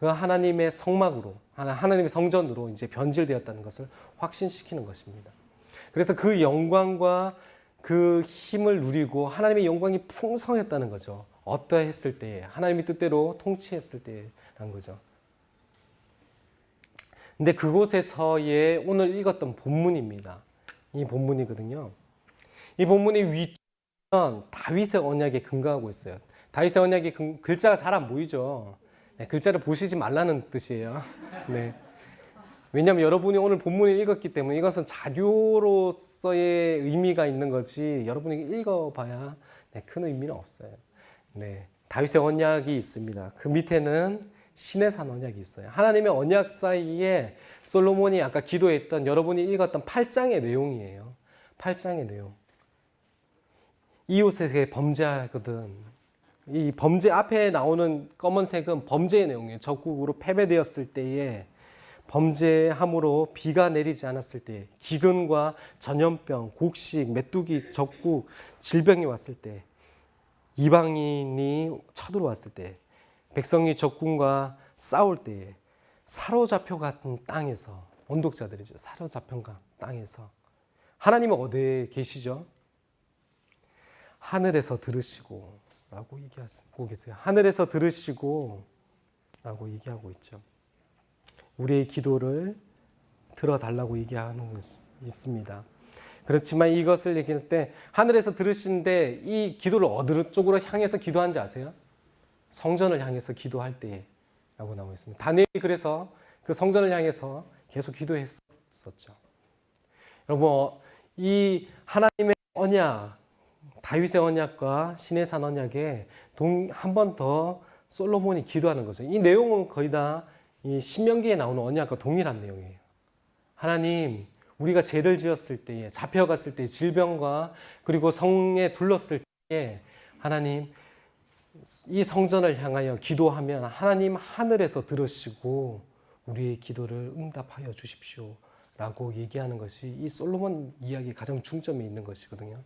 그 하나님의 성막으로, 하나님의 성전으로 이제 변질되었다는 것을 확신시키는 것입니다. 그래서 그 영광과 그 힘을 누리고 하나님의 영광이 풍성했다는 거죠. 어떠했을 때에, 하나님의 뜻대로 통치했을 때라는 거죠. 근데 그곳에서의 오늘 읽었던 본문입니다. 이 본문이거든요. 이 본문이 위쪽은 다윗의 언약에 근거하고 있어요. 다윗의 언약이 글자가 잘 안 보이죠. 글자를 보시지 말라는 뜻이에요. 네. 왜냐하면 여러분이 오늘 본문을 읽었기 때문에 이것은 자료로서의 의미가 있는 거지 여러분이 읽어봐야 큰 의미는 없어요. 네. 다윗의 언약이 있습니다. 그 밑에는 시내산 언약이 있어요. 하나님의 언약 사이에 솔로몬이 아까 기도했던 여러분이 읽었던 8장의 내용이에요. 8장의 내용. 이웃에게 범죄하거든. 이 범죄 앞에 나오는 검은색은 범죄의 내용이에요. 적국으로 패배되었을 때에 범죄함으로 비가 내리지 않았을 때 기근과 전염병, 곡식, 메뚜기, 적국, 질병이 왔을 때 이방인이 쳐들어왔을 때 백성이 적군과 싸울 때에 사로잡혀간 땅에서 언독자들이죠. 사로잡혀간 땅에서 하나님은 어디에 계시죠? 하늘에서 들으시고 라고 얘기하고 계세요. 하늘에서 들으시고 라고 얘기하고 있죠. 우리의 기도를 들어달라고 얘기하는 것이 있습니다. 그렇지만 이것을 얘기할 때 하늘에서 들으시는데 이 기도를 어느 쪽으로 향해서 기도하는지 아세요? 성전을 향해서 기도할 때라고 나오고 있습니다. 다니엘이 그래서 그 성전을 향해서 계속 기도했었죠. 여러분, 이 하나님의 언약, 다윗의 언약과 시내산 언약에 한 번 더 솔로몬이 기도하는 거죠. 이 내용은 거의 다 이 신명기에 나오는 언약과 동일한 내용이에요. 하나님, 우리가 죄를 지었을 때에, 잡혀갔을 때, 질병과 그리고 성에 둘렀을 때에 하나님, 이 성전을 향하여 기도하면 하나님 하늘에서 들으시고 우리의 기도를 응답하여 주십시오 라고 얘기하는 것이 이 솔로몬 이야기의 가장 중점에 있는 것이거든요.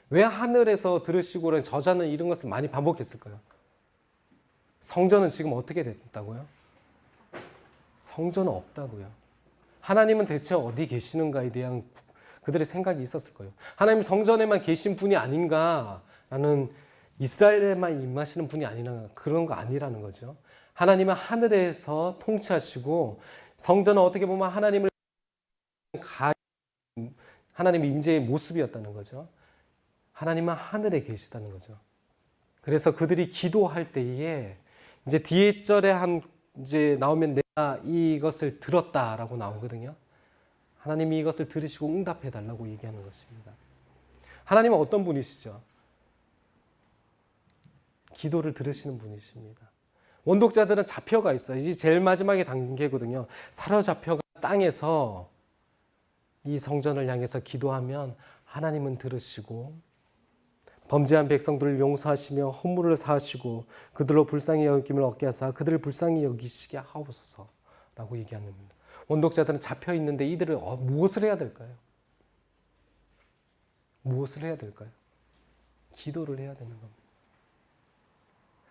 왜 하늘에서 들으시고는 저자는 이런 것을 많이 반복했을까요? 성전은 지금 어떻게 됐다고요? 성전은 없다고요. 하나님은 대체 어디 계시는가에 대한 그들의 생각이 있었을 거예요. 하나님 성전에만 계신 분이 아닌가라는, 이스라엘에만 임하시는 분이 아니라 그런 거 아니라는 거죠. 하나님은 하늘에서 통치하시고 성전은 어떻게 보면 하나님의 임재의 모습이었다는 거죠. 하나님은 하늘에 계시다는 거죠. 그래서 그들이 기도할 때에 이제 뒤에 절에 이제 나오면 내가 이것을 들었다라고 나오거든요. 하나님이 이것을 들으시고 응답해 달라고 얘기하는 것입니다. 하나님은 어떤 분이시죠? 기도를 들으시는 분이십니다. 원독자들은 잡혀가 있어요. 이제 제일 마지막의 단계거든요. 사로잡혀가 땅에서 이 성전을 향해서 기도하면 하나님은 들으시고 범죄한 백성들을 용서하시며 허물을 사하시고 그들로 불쌍히 여김을 얻게 하사 그들을 불쌍히 여기시게 하옵소서라고 얘기하는 겁니다. 원독자들은 잡혀 있는데 이들을 무엇을 해야 될까요? 무엇을 해야 될까요? 기도를 해야 되는 겁니다.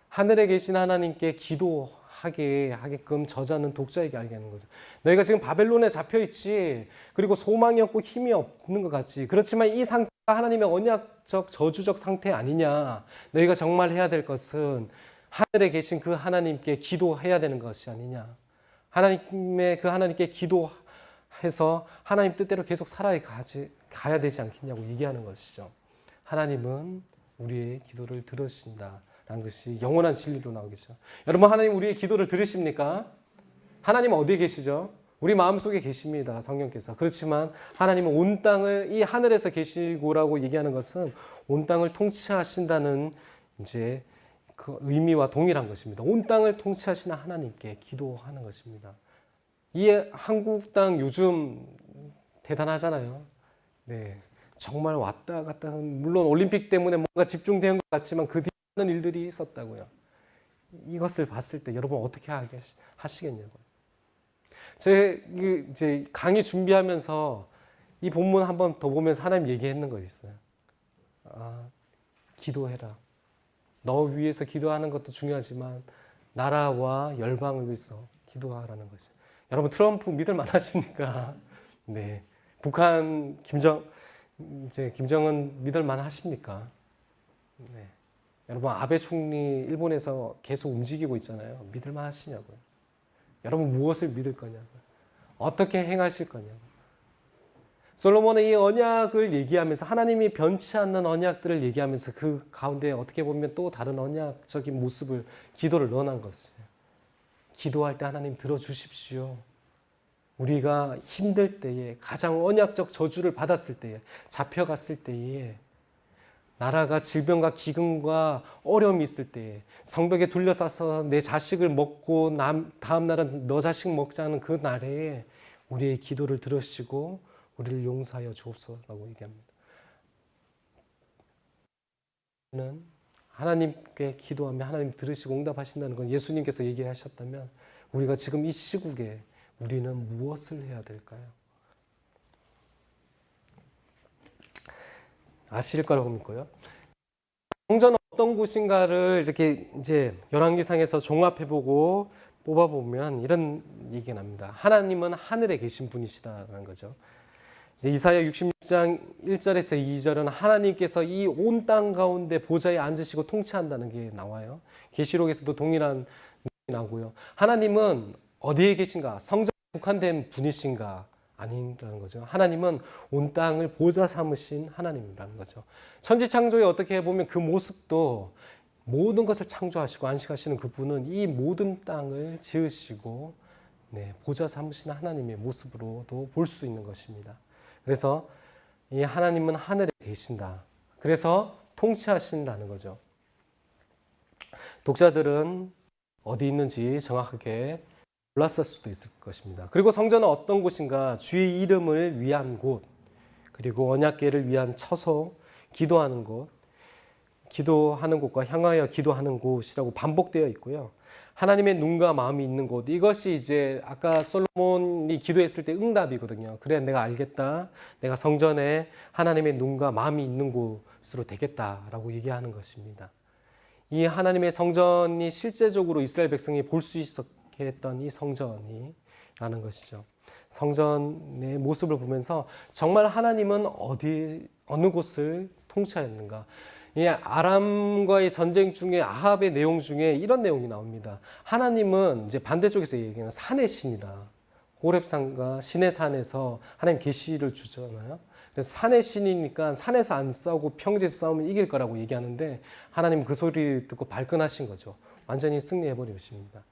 하늘에 계신 하나님께 기도하게 하게끔 저자는 독자에게 알게 하는 거죠. 너희가 지금 바벨론에 잡혀 있지, 그리고 소망이 없고 힘이 없는 것 같지. 그렇지만 이 상태가 하나님의 언약적 저주적 상태 아니냐. 너희가 정말 해야 될 것은 하늘에 계신 그 하나님께 기도해야 되는 것이 아니냐. 하나님께 기도해서 하나님 뜻대로 계속 살아가야 되지 않겠냐고 얘기하는 것이죠. 하나님은 우리의 기도를 들으신다 라는 것이 영원한 진리로 나오겠죠. 여러분, 하나님 우리의 기도를 들으십니까? 하나님 어디에 계시죠? 우리 마음속에 계십니다. 성령께서. 그렇지만 하나님은 온 땅을, 이 하늘에서 계시고라고 얘기하는 것은 온 땅을 통치하신다는 이제 그 의미와 동일한 것입니다. 온 땅을 통치하시는 하나님께 기도하는 것입니다. 이 한국 땅 요즘 대단하잖아요. 네, 정말 왔다 갔다, 물론 올림픽 때문에 뭔가 집중된 것 같지만 그 뒤에 많은 일들이 있었다고요. 이것을 봤을 때 여러분 어떻게 하시겠냐고요. 제 이제 강의 준비하면서 이 본문 한 번 더 보면서 하나님 얘기했는 거 있어요. 기도해라. 너 위해서 기도하는 것도 중요하지만 나라와 열방을 위해서 기도하라는 것이. 여러분, 트럼프 믿을 만하십니까? 네. 북한 김정은 믿을 만하십니까? 네. 여러분, 아베 총리 일본에서 계속 움직이고 있잖아요. 믿을 만하시냐고요. 여러분, 무엇을 믿을 거냐고요. 어떻게 행하실 거냐고요. 솔로몬은 이 언약을 얘기하면서 하나님이 변치 않는 언약들을 얘기하면서 그 가운데 어떻게 보면 또 다른 언약적인 모습을, 기도를 넣어놓은 것이에요. 기도할 때 하나님 들어주십시오. 우리가 힘들 때에, 가장 언약적 저주를 받았을 때에, 잡혀갔을 때에, 나라가 질병과 기근과 어려움이 있을 때에, 성벽에 둘러싸서 내 자식을 먹고 다음 날은 너 자식 먹자는 그 날에 우리의 기도를 들으시고 우리를 용서하여 주옵소서라고 얘기합니다. 하나님께 기도하면 하나님 들으시고 응답하신다는 건 예수님께서 얘기하셨다면 우리가 지금 이 시국에 우리는 무엇을 해야 될까요? 아실 거라고 믿고요. 성전은 어떤 곳인가를 이렇게 이제 열왕기상에서 종합해보고 뽑아보면 이런 얘기가 납니다. 하나님은 하늘에 계신 분이시다라는 거죠. 이제 이사야 66장 장 1절에서 2절은 하나님께서 이 온 땅 가운데 보좌에 앉으시고 통치한다는 게 나와요. 계시록에서도 동일한 내용이 나오고요. 하나님은 어디에 계신가? 성전에 국한된 분이신가? 아니라는 거죠. 하나님은 온 땅을 보좌 삼으신 하나님이라는 거죠. 천지창조에 어떻게 보면 그 모습도 모든 것을 창조하시고 안식하시는 그분은 이 모든 땅을 지으시고 보좌 삼으신 하나님의 모습으로도 볼 수 있는 것입니다. 그래서 이 하나님은 하늘에 계신다. 그래서 통치하신다는 거죠. 독자들은 어디 있는지 정확하게 몰랐을 수도 있을 것입니다. 그리고 성전은 어떤 곳인가? 주의 이름을 위한 곳, 그리고 언약궤를 위한 처소, 기도하는 곳, 기도하는 곳과 향하여 기도하는 곳이라고 반복되어 있고요. 하나님의 눈과 마음이 있는 곳, 이것이 이제 아까 솔로몬이 기도했을 때 응답이거든요. 그래, 내가 알겠다. 내가 성전에 하나님의 눈과 마음이 있는 곳으로 되겠다라고 얘기하는 것입니다. 이 하나님의 성전이 실제적으로 이스라엘 백성이 볼 수 있었게 했던 이 성전이라는 것이죠. 성전의 모습을 보면서 정말 하나님은 어느 곳을 통치하였는가? 이 아람과의 전쟁 중에 아합의 내용 중에 이런 내용이 나옵니다. 하나님은 이제 반대쪽에서 얘기하는 산의 신이다. 호렙산과 시내산에서 하나님 계시를 주잖아요. 그래서 산의 신이니까 산에서 안 싸우고 평지에서 싸우면 이길 거라고 얘기하는데 하나님 그 소리 듣고 발끈하신 거죠. 완전히 승리해 버리십니다.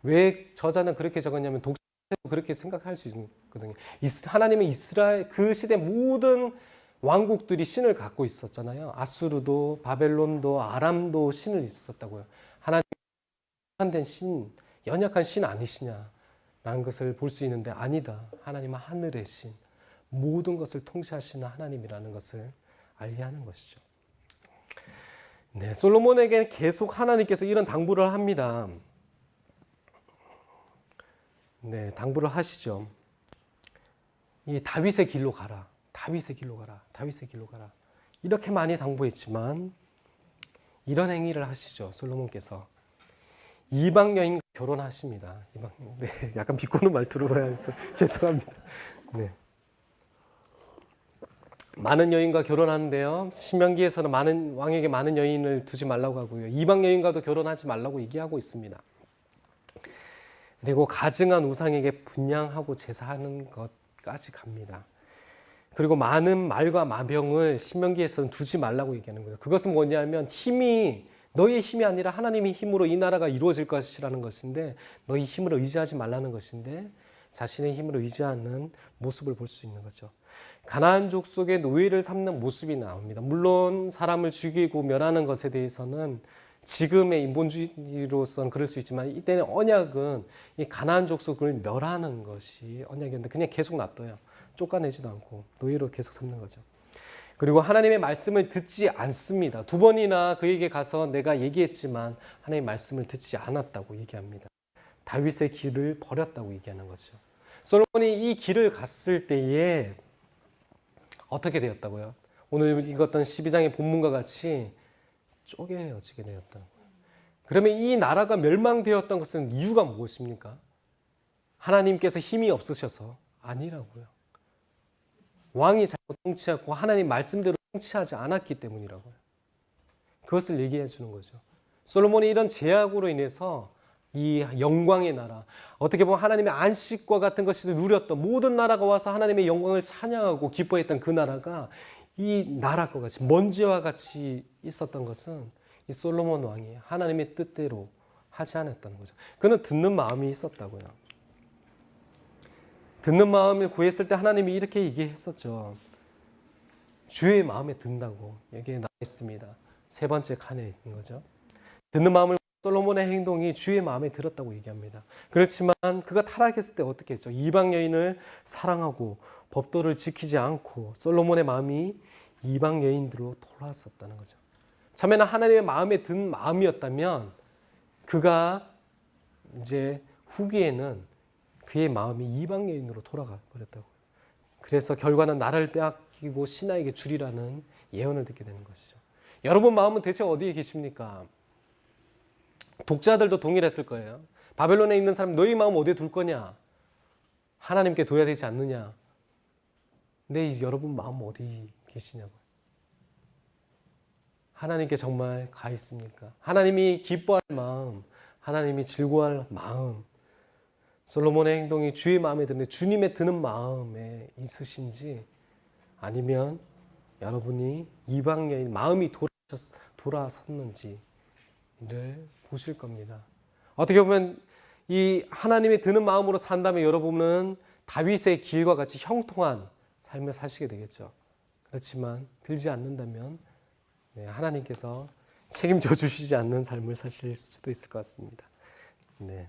왜 저자는 그렇게 적었냐면 독자도 그렇게 생각할 수 있거든요. 하나님은 이스라엘 그 시대 모든 왕국들이 신을 갖고 있었잖아요. 아수르도 바벨론도 아람도 신을 있었다고요. 하나님 한된 신, 연약한 신 아니시냐라는 것을 볼 수 있는데 아니다. 하나님은 하늘의 신, 모든 것을 통치하시는 하나님이라는 것을 알게 하는 것이죠. 네, 솔로몬에게 계속 하나님께서 이런 당부를 합니다. 네, 당부를 하시죠. 이 다윗의 길로 가라. 다윗의 길로 가라. 다윗의 길로 가라. 이렇게 많이 당부했지만 이런 행위를 하시죠. 솔로몬께서 이방 여인과 결혼하십니다. 네, 약간 비꼬는 말투로 해서 죄송합니다. 네. 많은 여인과 결혼하는데요. 신명기에서는 많은 왕에게 많은 여인을 두지 말라고 하고요. 이방 여인과도 결혼하지 말라고 얘기하고 있습니다. 그리고 가증한 우상에게 분향하고 제사하는 것까지 갑니다. 그리고 많은 말과 마병을 신명기에서는 두지 말라고 얘기하는 거예요. 그것은 뭐냐면 힘이 너희의 힘이 아니라 하나님의 힘으로 이 나라가 이루어질 것이라는 것인데 너희 힘으로 의지하지 말라는 것인데 자신의 힘으로 의지하는 모습을 볼 수 있는 거죠. 가나안 족속의 노예를 삼는 모습이 나옵니다. 물론 사람을 죽이고 멸하는 것에 대해서는 지금의 인본주의로서는 그럴 수 있지만 이때는 언약은 이 가나안 족속을 멸하는 것이 언약이었는데 그냥 계속 놔둬요. 쫓아내지도 않고 노예로 계속 삼는 거죠. 그리고 하나님의 말씀을 듣지 않습니다. 2번이나 그에게 가서 내가 얘기했지만 하나님의 말씀을 듣지 않았다고 얘기합니다. 다윗의 길을 버렸다고 얘기하는 거죠. 솔로몬이 이 길을 갔을 때에 어떻게 되었다고요? 오늘 읽었던 12장의 본문과 같이 쪼개어지게 되었다는 거예요. 그러면 이 나라가 멸망되었던 것은 이유가 무엇입니까? 하나님께서 힘이 없으셔서 아니라고요. 왕이 잘못 통치하고 하나님 말씀대로 통치하지 않았기 때문이라고요. 그것을 얘기해 주는 거죠. 솔로몬이 이런 제약으로 인해서 이 영광의 나라, 어떻게 보면 하나님의 안식과 같은 것이 누렸던 모든 나라가 와서 하나님의 영광을 찬양하고 기뻐했던 그 나라가 이 나라과 같이 먼지와 같이 있었던 것은 이 솔로몬 왕이 하나님의 뜻대로 하지 않았다는 거죠. 그는 듣는 마음이 있었다고요. 듣는 마음을 구했을 때 하나님이 이렇게 얘기했었죠. 주의 마음에 든다고 여기에 나와 있습니다. 3번째 칸에 있는 거죠. 듣는 마음을 솔로몬의 행동이 주의 마음에 들었다고 얘기합니다. 그렇지만 그가 타락했을 때 어떻게 했죠? 이방 여인을 사랑하고 법도를 지키지 않고 솔로몬의 마음이 이방 여인들로 돌아왔었다는 거죠. 처음에는 하나님의 마음에 든 마음이었다면 그가 이제 후기에는 그의 마음이 이방 여인으로 돌아가 버렸다고. 그래서 결과는 나라를 빼앗기고 신하에게 주리라는 예언을 듣게 되는 것이죠. 여러분 마음은 대체 어디에 계십니까? 독자들도 동일했을 거예요. 바벨론에 있는 사람 너희 마음 어디에 둘 거냐? 하나님께 둬야 되지 않느냐? 근데 여러분 마음 어디 계시냐고요. 하나님께 정말 가 있습니까? 하나님이 기뻐할 마음, 하나님이 즐거워할 마음, 솔로몬의 행동이 주의 마음에 드는데 주님의 드는 마음에 있으신지, 아니면 여러분이 이방 여인 마음이 돌아섰는지를 보실 겁니다. 어떻게 보면 이 하나님의 드는 마음으로 산다면 여러분은 다윗의 길과 같이 형통한 삶을 사시게 되겠죠. 그렇지만 들지 않는다면 하나님께서 책임져 주시지 않는 삶을 사실 수도 있을 것 같습니다. 네.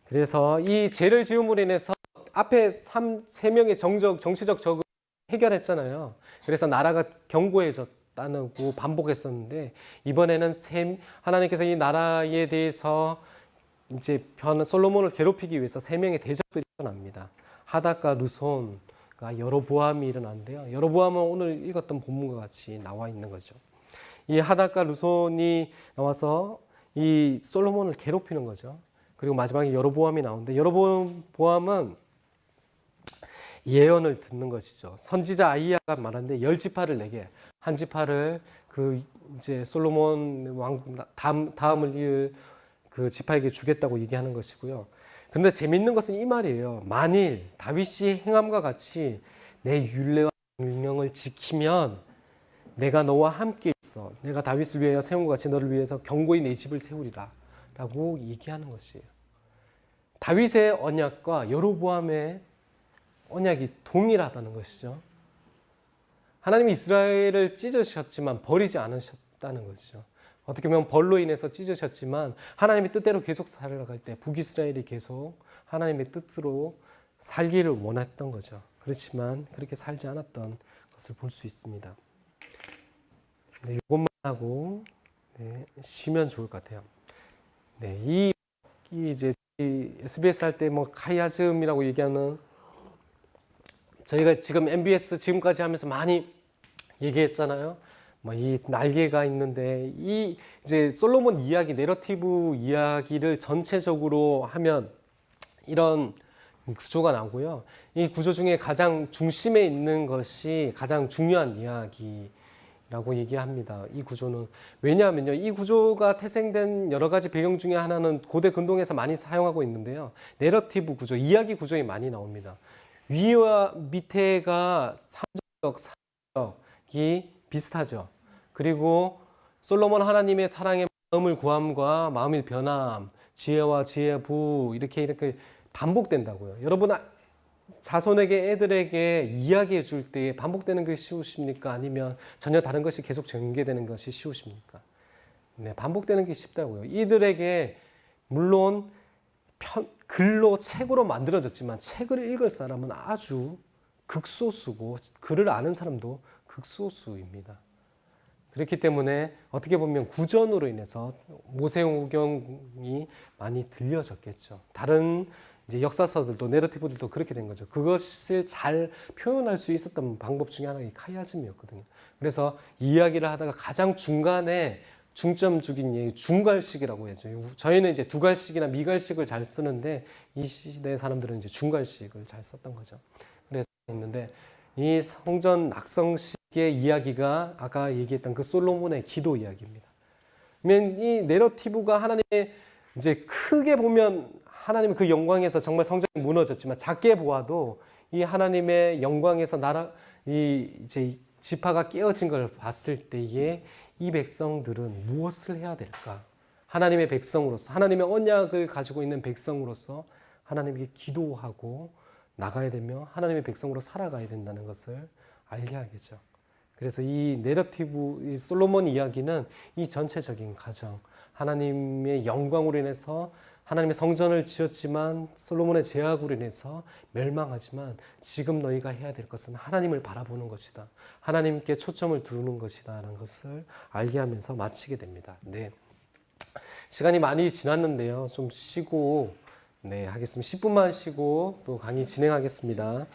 그래서 이 죄를 지음으로 인해서 앞에 세 명의 정치적 적을 해결했잖아요. 그래서 나라가 견고해졌다고 반복했었는데, 이번에는 하나님께서 이 나라에 대해서 이제 솔로몬을 괴롭히기 위해서 세 명의 대적들이 일어납니다. 하닷과 르손과 여로보암이 일어나는데요. 여로보암은 오늘 읽었던 본문과 같이 나와 있는 거죠. 이 하닷과 르손이 나와서 이 솔로몬을 괴롭히는 거죠. 그리고 마지막에 여로보암이 나오는데, 여로보암은 예언을 듣는 것이죠. 선지자 아이야가 말하는데 10지파를 내게, 한 지파를 그 이제 솔로몬 왕 다음을 이을 그 지파에게 주겠다고 얘기하는 것이고요. 그런데 재밌는 것은 이 말이에요. 만일 다윗이 행함과 같이 내 율례와 명령을 지키면 내가 너와 함께 있어. 내가 다윗을 위하여 세운 것 같이 너를 위해서 견고히 내 집을 세우리라 라고 얘기하는 것이에요. 다윗의 언약과 여로보암의 언약이 동일하다는 것이죠. 하나님이 이스라엘을 찢으셨지만 버리지 않으셨다는 것이죠. 어떻게 보면 벌로 인해서 찢으셨지만 하나님의 뜻대로 계속 살아갈 때 북이스라엘이 계속 하나님의 뜻으로 살기를 원했던 거죠. 그렇지만 그렇게 살지 않았던 것을 볼 수 있습니다. 네, 이것만 하고 쉬면 좋을 것 같아요. 네, 이 이제 SBS 할 때 뭐 카이아즘이라고 얘기하는, 저희가 지금 MBS 지금까지 하면서 많이 얘기했잖아요. 뭐 이 날개가 있는데, 이 이제 솔로몬 이야기, 내러티브 이야기를 전체적으로 하면 이런 구조가 나오고요. 이 구조 중에 가장 중심에 있는 것이 가장 중요한 이야기라고 얘기합니다. 이 구조는 왜냐하면요, 이 구조가 태생된 여러 가지 배경 중에 하나는 고대 근동에서 많이 사용하고 있는데요. 내러티브 구조, 이야기 구조에 많이 나옵니다. 위와 밑에가 삼적, 사적이 비슷하죠. 그리고 솔로몬 하나님의 사랑의 마음을 구함과 마음의 변함, 지혜와 지혜 부 이렇게 반복된다고요. 여러분 자손에게, 애들에게 이야기해 줄 때 반복되는 것이 쉬우십니까? 아니면 전혀 다른 것이 계속 전개되는 것이 쉬우십니까? 네, 반복되는 게 쉽다고요. 이들에게 물론 글로, 책으로 만들어졌지만 책을 읽을 사람은 아주 극소수고 글을 아는 사람도 극소수입니다. 그렇기 때문에 어떻게 보면 구전으로 인해서 모세오경이 많이 들려졌겠죠. 다른 이제 역사서들도, 내러티브들도 그렇게 된 거죠. 그것을 잘 표현할 수 있었던 방법 중에 하나가 이 카이아즘이었거든요. 그래서 이야기를 하다가 가장 중간에 중점 죽인 얘기, 중갈식이라고 해야죠. 저희는 이제 두갈식이나 미갈식을 잘 쓰는데 이 시대 사람들은 이제 중갈식을 잘 썼던 거죠. 그래서 있는데 이 성전 낙성식의 이야기가 아까 얘기했던 그 솔로몬의 기도 이야기입니다. 그러면 이 내러티브가 하나님의 이제 크게 보면 하나님의 그 영광에서 정말 성전이 무너졌지만, 작게 보아도 이 하나님의 영광에서 이 이제 지파가 깨어진 걸 봤을 때에 이 백성들은 무엇을 해야 될까? 하나님의 백성으로서, 하나님의 언약을 가지고 있는 백성으로서 하나님께 기도하고 나가야 되며 하나님의 백성으로 살아가야 된다는 것을 알게 하겠죠. 그래서 이 내러티브, 이 솔로몬 이야기는 이 전체적인 과정, 하나님의 영광으로 인해서 하나님의 성전을 지었지만 솔로몬의 제약으로 인해서 멸망하지만 지금 너희가 해야 될 것은 하나님을 바라보는 것이다. 하나님께 초점을 두는 것이다 라는 것을 알게 하면서 마치게 됩니다. 네, 시간이 많이 지났는데요. 좀 쉬고 하겠습니다. 10분만 쉬고 또 강의 진행하겠습니다.